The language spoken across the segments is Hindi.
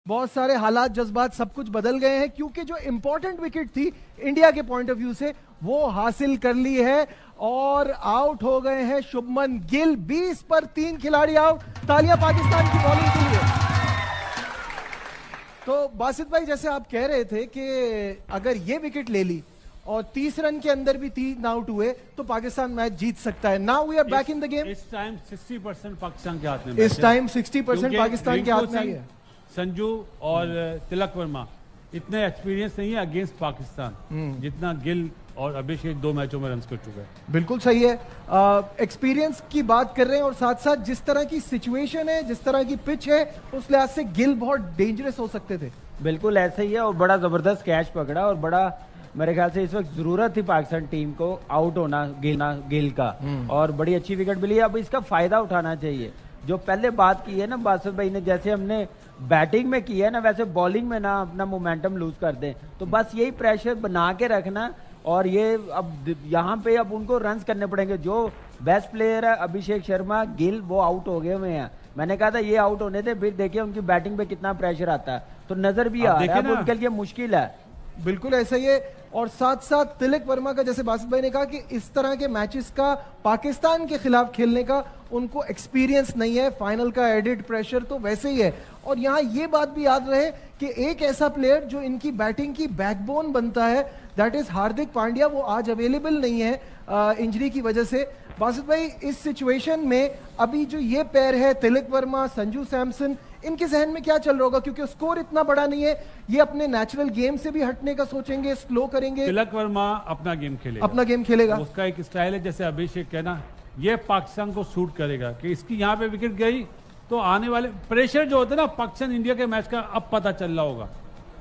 बहुत सारे हालात जज्बात सब कुछ बदल गए हैं क्योंकि जो इंपॉर्टेंट विकेट थी इंडिया के पॉइंट ऑफ व्यू से वो हासिल कर ली है और आउट हो गए हैं शुभमन गिल। 20 पर 3 खिलाड़ी आउट। तालियां पाकिस्तान की बॉलिंग के लिए। तो बासित भाई, जैसे आप कह रहे थे कि अगर ये विकेट ले ली और 30 रन के अंदर भी 3 आउट हुए तो पाकिस्तान मैच जीत सकता है। Now we are back in the game. इस टाइम 60% पाकिस्तान के हाथ में। इस टाइम 60% पाकिस्तान के हाथ में है। संजू और तिलक वर्मा इतने एक्सपीरियंस नहीं है अगेंस्ट पाकिस्तान जितना गिल और अभिषेक 2 मैचों में रन कर चुके हैं। बिल्कुल सही है। एक्सपीरियंस की बात कर रहे हैं और साथ साथ जिस तरह की सिचुएशन है, जिस तरह की पिच है, उस लिहाज से गिल बहुत डेंजरस हो सकते थे। बिल्कुल ऐसा ही है और बड़ा जबरदस्त कैच पकड़ा और बड़ा मेरे ख्याल से इस वक्त जरूरत थी पाकिस्तान टीम को आउट होना गिल का और बड़ी अच्छी विकेट मिली। अब इसका फायदा उठाना चाहिए। जो पहले बात की है ना बासित भाई ने, जैसे हमने बैटिंग में की है ना वैसे बॉलिंग में ना अपना मोमेंटम लूज कर दें। तो बस यही प्रेशर बना के रखना और ये अब यहाँ पे अब उनको रन्स करने पड़ेंगे। जो बेस्ट प्लेयर है अभिषेक शर्मा, गिल, वो आउट हो गए हुए हैं। मैंने कहा था ये आउट होने थे, फिर देखिए उनकी बैटिंग पे कितना प्रेशर आता है तो नजर भी आ रहा है उनके लिए मुश्किल है। बिल्कुल ऐसा ही है। और साथ साथ तिलक वर्मा का, जैसे बासित भाई ने कहा कि इस तरह के मैचेस का पाकिस्तान के खिलाफ खेलने का उनको एक्सपीरियंस नहीं है। फाइनल का एडेड प्रेशर तो वैसे ही है। और यहाँ ये बात भी याद रहे कि एक ऐसा प्लेयर जो इनकी बैटिंग की बैकबोन बनता है, दैट इज हार्दिक पांड्या, वो आज अवेलेबल नहीं है इंजरी की वजह से। बासित भाई, इस सिचुएशन में अभी जो ये पैर है तिलक वर्मा, संजू सैमसन, इनके जहन में क्या चल रहा होगा? क्योंकि स्कोर इतना बड़ा नहीं है, ये अपने नेचुरल गेम से भी हटने का सोचेंगे, स्लो करेंगे। तिलक वर्मा अपना गेम खेलेगा, अपना गेम खेलेगा। उसका एक स्टाइल है, जैसे अभिषेक कहना, ये पाकिस्तान को सूट करेगा कि इसकी यहाँ पे विकेट गई तो आने वाले प्रेशर जो होता है ना पाकिस्तान इंडिया के मैच का, अब पता चल रहा होगा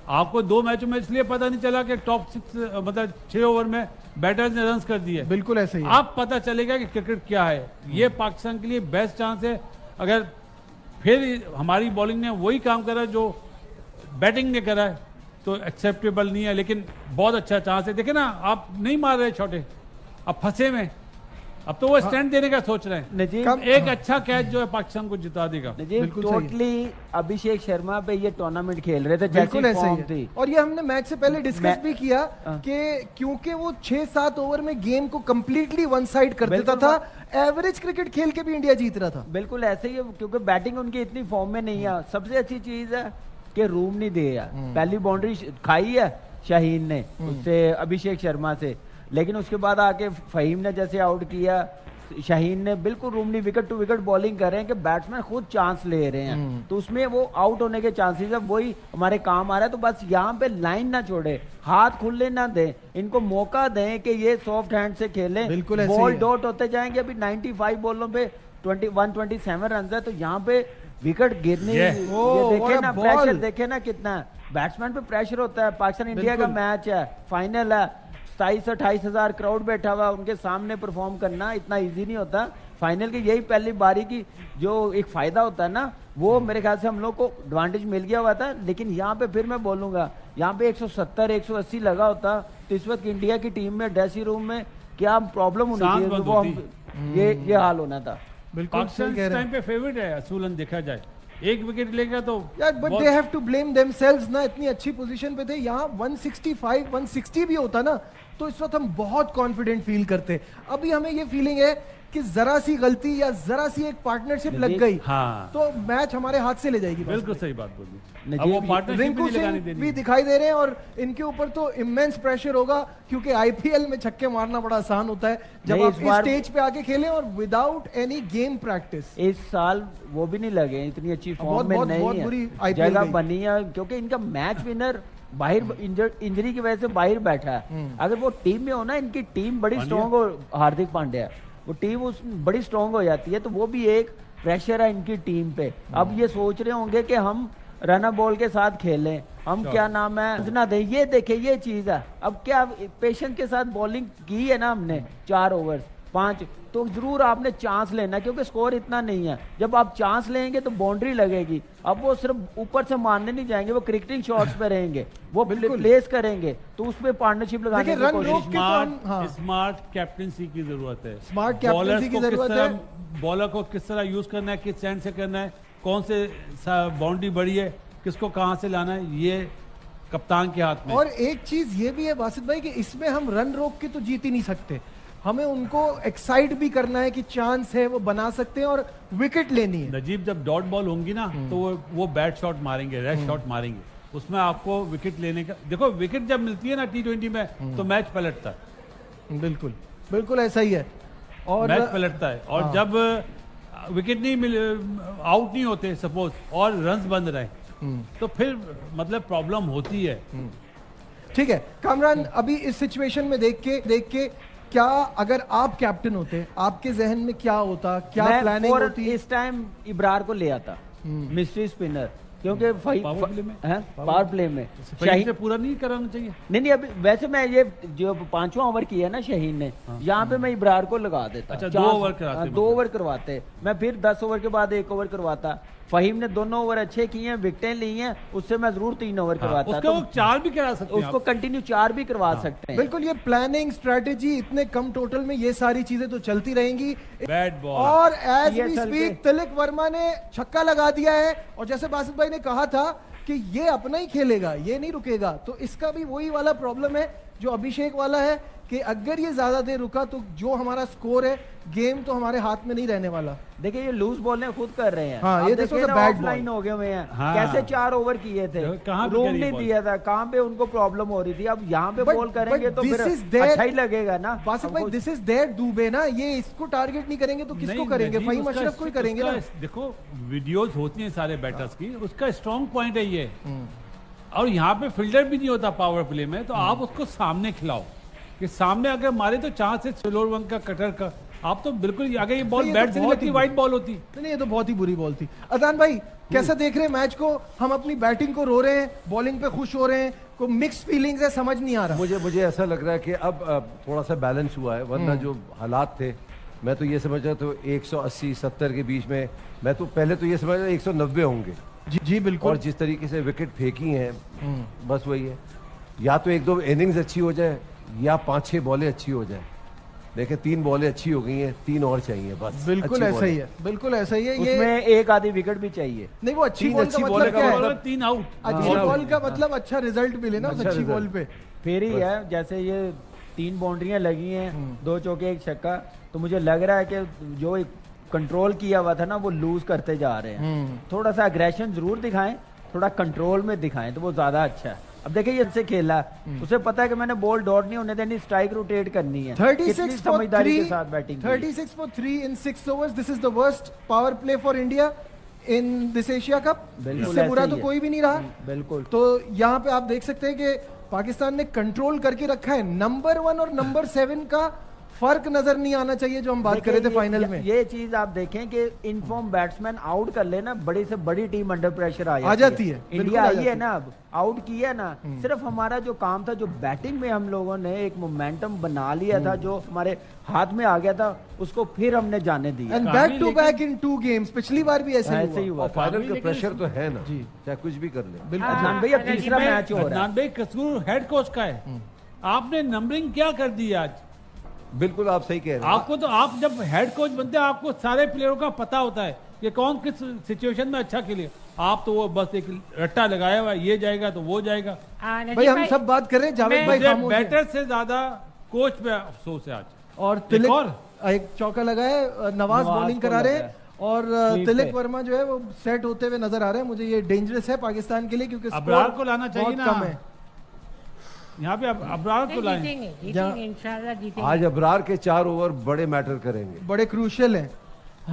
आपको। 2 मैचों में इसलिए पता नहीं चला कि टॉप 6 मतलब 6 ओवर में बैटर्स ने रन कर दिए। बिल्कुल ऐसे ही अब पता चलेगा कि क्रिकेट क्या है। ये पाकिस्तान के लिए बेस्ट चांस है। अगर फिर हमारी बॉलिंग ने वही काम करा जो बैटिंग ने करा है तो एक्सेप्टेबल नहीं है, लेकिन बहुत अच्छा चांस है। देखिए ना, आप नहीं मार रहे छोटे, अब फंसे में, अब तो वो स्टैंड देने का सोच रहे हैं। एक अच्छा कैच जो है पाकिस्तान को जिता देगा। टोटली अभिषेक शर्मा पे ये टूर्नामेंट खेल रहे थे, जैसी फॉर्म थी। और ये हमने मैच से पहले डिस्कस भी किया कि क्योंकि वो 6-7 ओवर में गेम को कंप्लीटली वन साइड कर देता था, एवरेज क्रिकेट खेल के भी इंडिया जीत रहा था। बिल्कुल ऐसे ही, क्योंकि बैटिंग उनकी इतनी फॉर्म में नहीं है। सबसे अच्छी चीज है कि रूम नहीं दिया। पहली बाउंड्री खाई है शाहीन ने उससे, अभिषेक शर्मा से, लेकिन उसके बाद आके फहीम ने जैसे आउट किया, शाहीन ने बिल्कुल रूमली विकेट टू विकेट बॉलिंग कर रहे हैं कि बैट्समैन खुद चांस ले रहे हैं तो उसमें वो आउट होने के चांसेस है, वही हमारे काम आ रहा है। तो बस यहाँ पे लाइन ना छोड़े, हाथ खुले ना दें, इनको मौका दें कि ये सॉफ्ट हैंड से खेलें। बॉल डॉट होते जाएंगे। अभी 95 बॉलों पे 127 रन है तो यहाँ पे विकेट गिरने देखे ना, प्रेशर देखे ना कितना बैट्समैन पे प्रेशर होता है। पाकिस्तान इंडिया का मैच है, फाइनल है, 27-28 हजार क्राउड बैठा हुआ, उनके सामने परफॉर्म करना इतना इजी नहीं होता। फाइनल की यही पहली बारी की जो एक फायदा होता है ना, वो मेरे ख्याल से हम लोग को एडवांटेज मिल गया हुआ था। लेकिन यहाँ पे फिर मैं बोलूंगा, यहाँ पे 170-180 लगा होता तो इस वक्त इंडिया की टीम में ड्रेसिंग रूम में क्या प्रॉब्लम होनी चाहिए, वो ये हाल होना था। पाकिस्तान इस टाइम पे फेवरेट है असूलन, देखा जाए एक विकेट लेगा तो यार, but they have to blame themselves ना, इतनी अच्छी पोजीशन पे थे। यहाँ 165-160 भी होता ना तो इस वक्त हम बहुत कॉन्फिडेंट फील करते। अभी हमें ये फीलिंग है कि जरा सी गलती या जरा सी एक पार्टनरशिप लग गई तो मैच हमारे हाथ से ले जाएगी। बिल्कुल सही बात बोली। अब वो पार्टनरशिप भी दिखाई दे रहे हैं और इनके ऊपर तो इमेंस प्रेशर होगा क्योंकि आईपीएल में छक्के मारना बड़ा आसान होता है जब आप इस स्टेज पे आके खेलें और विदाउट एनी गेम प्रैक्टिस। इस साल वो भी नहीं लगे, इतनी अच्छी फॉर्म में नहीं है, जगह बनी है क्योंकि इनका मैच विनर बाहर इंजरी की वजह से बाहर बैठा है। अगर वो टीम में हो ना, इनकी टीम बड़ी स्ट्रॉन्ग हो, हार्दिक पांड्या, वो टीम उस बड़ी स्ट्रॉन्ग हो जाती है तो वो भी एक प्रेशर है इनकी टीम पे। अब ये सोच रहे होंगे कि हम रनर बॉल के साथ खेलें, हम क्या नाम है ना दे। ये देखे ये चीज है। अब क्या पेशेंस के साथ बॉलिंग की है ना हमने 4 ओवर 5, तो जरूर आपने चांस लेना क्योंकि स्कोर इतना नहीं है। जब आप चांस लेंगे तो बाउंड्री लगेगी। अब वो सिर्फ ऊपर से मारने नहीं जाएंगे, वो क्रिकेटिंग शॉट्स पे रहेंगे, वो प्लेस करेंगे तो उसमें पार्टनरशिप लगाने की कोशिश। स्मार्ट कैप्टनसी की जरूरत है, स्मार्ट कैप्टनसी की जरूरत है। बॉलर को किस तरह यूज करना है, किस स्टैंड से करना है, कौन से बाउंड्री बड़ी है, किसको कहां से लाना है ये कप्तान के हाथ में। और एक चीज ये भी है बासित भाई कि इसमें हम रन रोक के तो जीत ही नहीं सकते, हमें उनको एक्साइट भी करना है कि चांस है वो बना सकते हैं और विकेट लेनी है। नजीब जब डॉट बॉल होंगी ना तो वो बैट शॉट मारेंगे, रेड शॉट मारेंगे, उसमें आपको विकेट लेने का, देखो विकेट जब मिलती है ना T20 में तो मैच पलटता है। बिल्कुल बिल्कुल ऐसा ही है, और मैच पलटता है। और जब विकेट नहीं मिले, आउट नहीं होते सपोज और रन्स बन रहे तो फिर मतलब प्रॉब्लम होती है। ठीक है कामरान, अभी इस सिचुएशन में देख के क्या अगर आप कैप्टन होते आपके जहन में क्या होता, क्या प्लानिंग होती? इस टाइम इब्रार को ले आता मिस्ट्री स्पिनर, क्योंकि पावर प्ले में शाहीन से पूरा नहीं कराना चाहिए। नहीं अभी वैसे मैं ये जो 5वां ओवर किया ना शाहीन ने, यहाँ पे मैं इब्रार को लगा देता। अच्छा, 2 ओवर कराते, 2 ओवर करवाते, मैं फिर 10 ओवर के बाद 1 ओवर करवाता। फहीम ने दोनों ओवर अच्छे किए हैं, विकेटें ली हैं, उससे मैं जरूर 3 ओवर करवाता। उसको 4 भी करा सकते हैं, उसको कंटिन्यू 4 भी करवा सकते हैं। बिल्कुल, ये प्लानिंग स्ट्रेटेजी इतने कम टोटल में ये सारी चीजें तो चलती रहेंगी। बैट बॉल और as we speak Tilak Varma ने छक्का लगा दिया है, और जैसे बासित भाई ने कहा था कि ये अपना ही खेलेगा, ये नहीं रुकेगा, तो इसका भी वही वाला प्रॉब्लम है जो अभिषेक वाला है कि अगर ये ज्यादा देर रुका तो जो हमारा स्कोर है, गेम तो हमारे हाथ में नहीं रहने वाला। देखिए ये लूज बॉलें खुद कर रहे हैं। हाँ, ये देखो तो बैड लाइन हो गए हुए हैं। हाँ। कैसे 4 ओवर किए थे, रूम नहीं दिया था, कहाँ पे उनको प्रॉब्लम हो रही थी। अब यहाँ पे बॉल करेंगे तो फिर अच्छा ही लगेगा ना। बासित भाई दिस इज देयर दुबे ना, ये इसको टारगेट नहीं करेंगे तो किसको करेंगे? फहीम अशरफ को ही करेंगे ना। देखो वीडियोस होती हैं सारे बैटर्स की, उसका स्ट्रॉन्ग पॉइंट है ये। और यहाँ पे फील्डर भी नहीं होता पावर प्ले में, तो आप उसको सामने खिलाओ कि सामने अगर मारे तो चांस है स्लोअर वन का, कटर का। आप तो बिल्कुल अगर ये बॉल बैट से नहीं लगती, वाइट बॉल होती। नहीं, ये तो बहुत ही बुरी बॉल थी। अदान भाई कैसा देख रहे हैं मैच को? हम अपनी बैटिंग को रो रहे हैं, बॉलिंग पे खुश हो रहे हैं, को मिक्स फीलिंग्स है, समझ नहीं आ रहा। मुझे ऐसा लग रहा है कि अब थोड़ा सा बैलेंस हुआ है, वरना जो हालात थे मैं तो ये समझ रहा था 180-70 के बीच में, मैं तो पहले तो ये समझ रहा 190 होंगे। जी बिल्कुल। और जिस तरीके से विकेट फेंकी हैं, बस वही है, या तो 1-2 इनिंग्स अच्छी हो जाए या 5-6 बॉलें अच्छी हो जाए। देखिए 3 बॉलें अच्छी हो गई हैं, 3 और चाहिए बस। बिल्कुल ऐसा ही है, बिल्कुल ऐसा ही है। उसमें एक आधी विकेट भी चाहिए। नहीं, वो अच्छी बॉल का मतलब क्या है? 3 आउट। अच्छी बॉल का मतलब अच्छा रिजल्ट मिले ना अच्छी बॉल पे। फिर ही है, जैसे ये 3 बाउंड्रियां लगी हैं, 2 चौके 1 छक्का, तो मुझे लग रहा है कि जो कंट्रोल किया हुआ था ना वो लूज करते जा रहे हैं। थोड़ा सा अग्रेशन जरूर दिखाएं, थोड़ा कंट्रोल में दिखाएं तो वो ज्यादा अच्छा है। अब देखिए ये से खेला, उसे पता है कि मैंने बॉल डॉट नहीं होने देनी, स्ट्राइक रोटेट करनी है। 36 समझदारी के साथ batting 36 for 3 in 6 overs। This is the worst power play for India in this Asia cup. इससे बुरा तो कोई भी नहीं रहा। बिल्कुल। तो यहाँ पे आप देख सकते हैं कि पाकिस्तान ने कंट्रोल करके रखा है। नंबर 1 और नंबर 7 का फर्क नजर नहीं आना चाहिए जो हम बात कर रहे थे फाइनल में। ये चीज आप देखें कि इनफॉर्म बैट्समैन आउट कर लेना, बड़ी से बड़ी टीम अंडर प्रेशर आ जाती है। इंडिया आई है ना, अब आउट किया ना, सिर्फ हमारा जो काम था, जो बैटिंग में हम लोगों ने एक मोमेंटम बना लिया था, जो हमारे हाथ में आ गया था, उसको फिर हमने जाने दिया। And back to back in 2 games. पिछली बार भी ऐसे ही हुआ। फाइनल का प्रेशर तो है ना जी, चाहे कुछ भी कर ले। बिल्कुल। अदनान भाई अब तीसरा मैच हो रहा है। अदनान भाई कसूर हेड कोच का है। आपने नंबरिंग क्या कर दी आज? बिल्कुल आप सही कह रहे हैं। आपको तो, आप जब हेड कोच बनते हैं आपको सारे प्लेयरों का पता होता है कि कौन किस सिचुएशन में अच्छा खेले। आप तो वो बस एक रट्टा लगाया हुआ, ये जाएगा तो वो जाएगा। भाई हम सब बात कर रहे हैं, जावेद भाई बैटर से ज्यादा कोच पे अफसोस है आज। और तिलक एक चौका लगाया, नवाज बॉलिंग करा रहे हैं, और तिलक वर्मा जो है वो सेट होते हुए नजर आ रहे हैं। मुझे ये डेंजरस है पाकिस्तान के लिए, क्योंकि अबरार को लाना चाहिए ना, कम है यहाँ पे। अबरार को लाएंगे, इंशाल्लाह जीतेंगे। आज अबरार के 4 ओवर बड़े मैटर करेंगे, बड़े क्रूशियल हैं।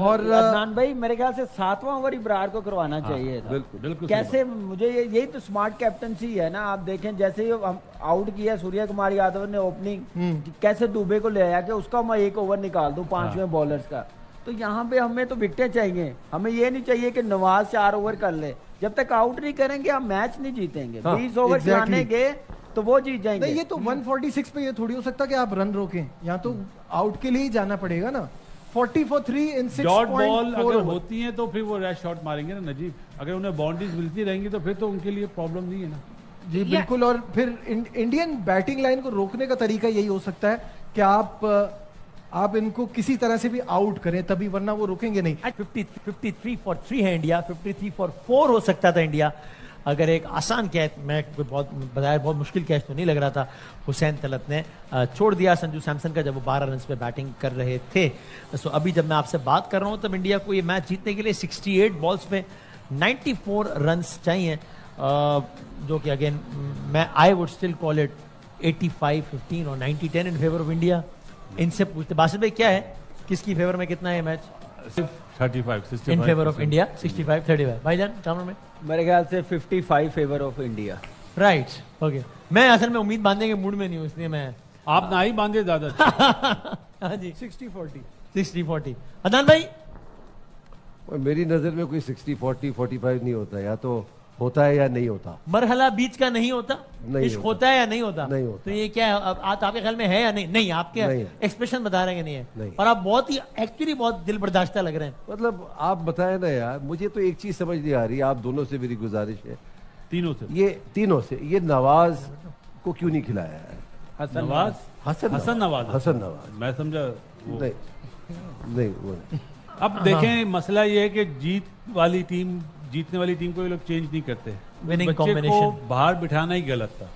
और अदनान भाई मेरे ख्याल से 7वां ओवर इब्रार को करवाना चाहिए था। बिल्कुल बिल्कुल। कैसे मुझे यही तो स्मार्ट कैप्टनसी है ना। आप देखें जैसे हम आउट किया सूर्य कुमार यादव ने ओपनिंग, कैसे दुबे को ले आया कि उसका मैं 1 ओवर निकाल दूं 5वें बॉलर्स का। तो यहाँ पे हमें तो विकेटें चाहिए, हमें ये नहीं चाहिए कि नवाज 4 ओवर कर ले। जब तक आउट नहीं करेंगे हम मैच नहीं जीतेंगे। 20 ओवर जाने गए तो वो जीत जाएंगे। नहीं, ये तो 146 पे ये थोड़ी हो सकता कि आप रन रोकें, यहाँ तो आउट के लिए ही जाना पड़ेगा ना। 40 for 3 in 6.4 डॉट बॉल अगर होती हैं तो फिर वो रैश शॉट मारेंगे ना नजीब। अगर उन्हें बाउंड्रीज मिलती रहेंगी तो फिर तो उनके लिए प्रॉब्लम नहीं है ना। जी बिल्कुल। और फिर इंडियन बैटिंग लाइन को रोकने का तरीका यही हो सकता है कि आप इनको किसी तरह से भी आउट करें, तभी, वरना वो रुकेंगे नहीं। 53 for 3 है इंडिया, 53 for 4 हो सकता था इंडिया। अगर एक आसान कैच, मैं बहुत बताया बहुत मुश्किल कैच तो नहीं लग रहा था, हुसैन तलत ने छोड़ दिया संजू सैमसन का जब वो 12 रन पे बैटिंग कर रहे थे। सो अभी जब मैं आपसे बात कर रहा हूँ तब इंडिया को ये मैच जीतने के लिए 68 बॉल्स पे 94 रन्स चाहिए, जो कि अगेन मैं I would still call it 85-15 और 90-10 इन फेवर ऑफ इंडिया। इनसे पूछते बासित भाई क्या है, किसकी फेवर में कितना है match? 35-65 in favour of India 65-35। भाईजान कामरान में मेरे ख्याल से 55 favour of India. Right, okay. मैं असल में उम्मीद बांधने के मूड में नहीं हूँ, इसलिए मैं आप ना ही बांधे ज्यादा। हाँ जी 60-40 अदनान भाई। मेरी नजर में कोई 60-40-45 नहीं होता, या तो होता है या नहीं होता। मरहला बीच का नहीं होता, नहीं इश्क होता। होता है या नहीं होता? नहीं होता। तो ये क्या है, अब आपके ख्याल में है या नहीं? नहीं, आपके नहीं है। एक्सप्रेशन बता रहे हैं कि नहीं है। नहीं। और आप बहुत ही एक्चुअली बहुत दिल बर्दाश्ता लग रहे हैं। मतलब आप बताएं ना यार, मुझे तो एक चीज समझ नहीं आ रही, आप दोनों से मेरी गुजारिश है, तीनों से। ये तीनों से, ये नवाज को क्यों नहीं खिलाया है? नवाज, हसन नवाज मैं समझा नहीं, नहीं वो नहीं। अब देखें, मसला ये है कि जीतने वाली टीम को ये लोग चेंज नहीं करते। Winning बच्चे combination। को बाहर बिठाना ही गलत था,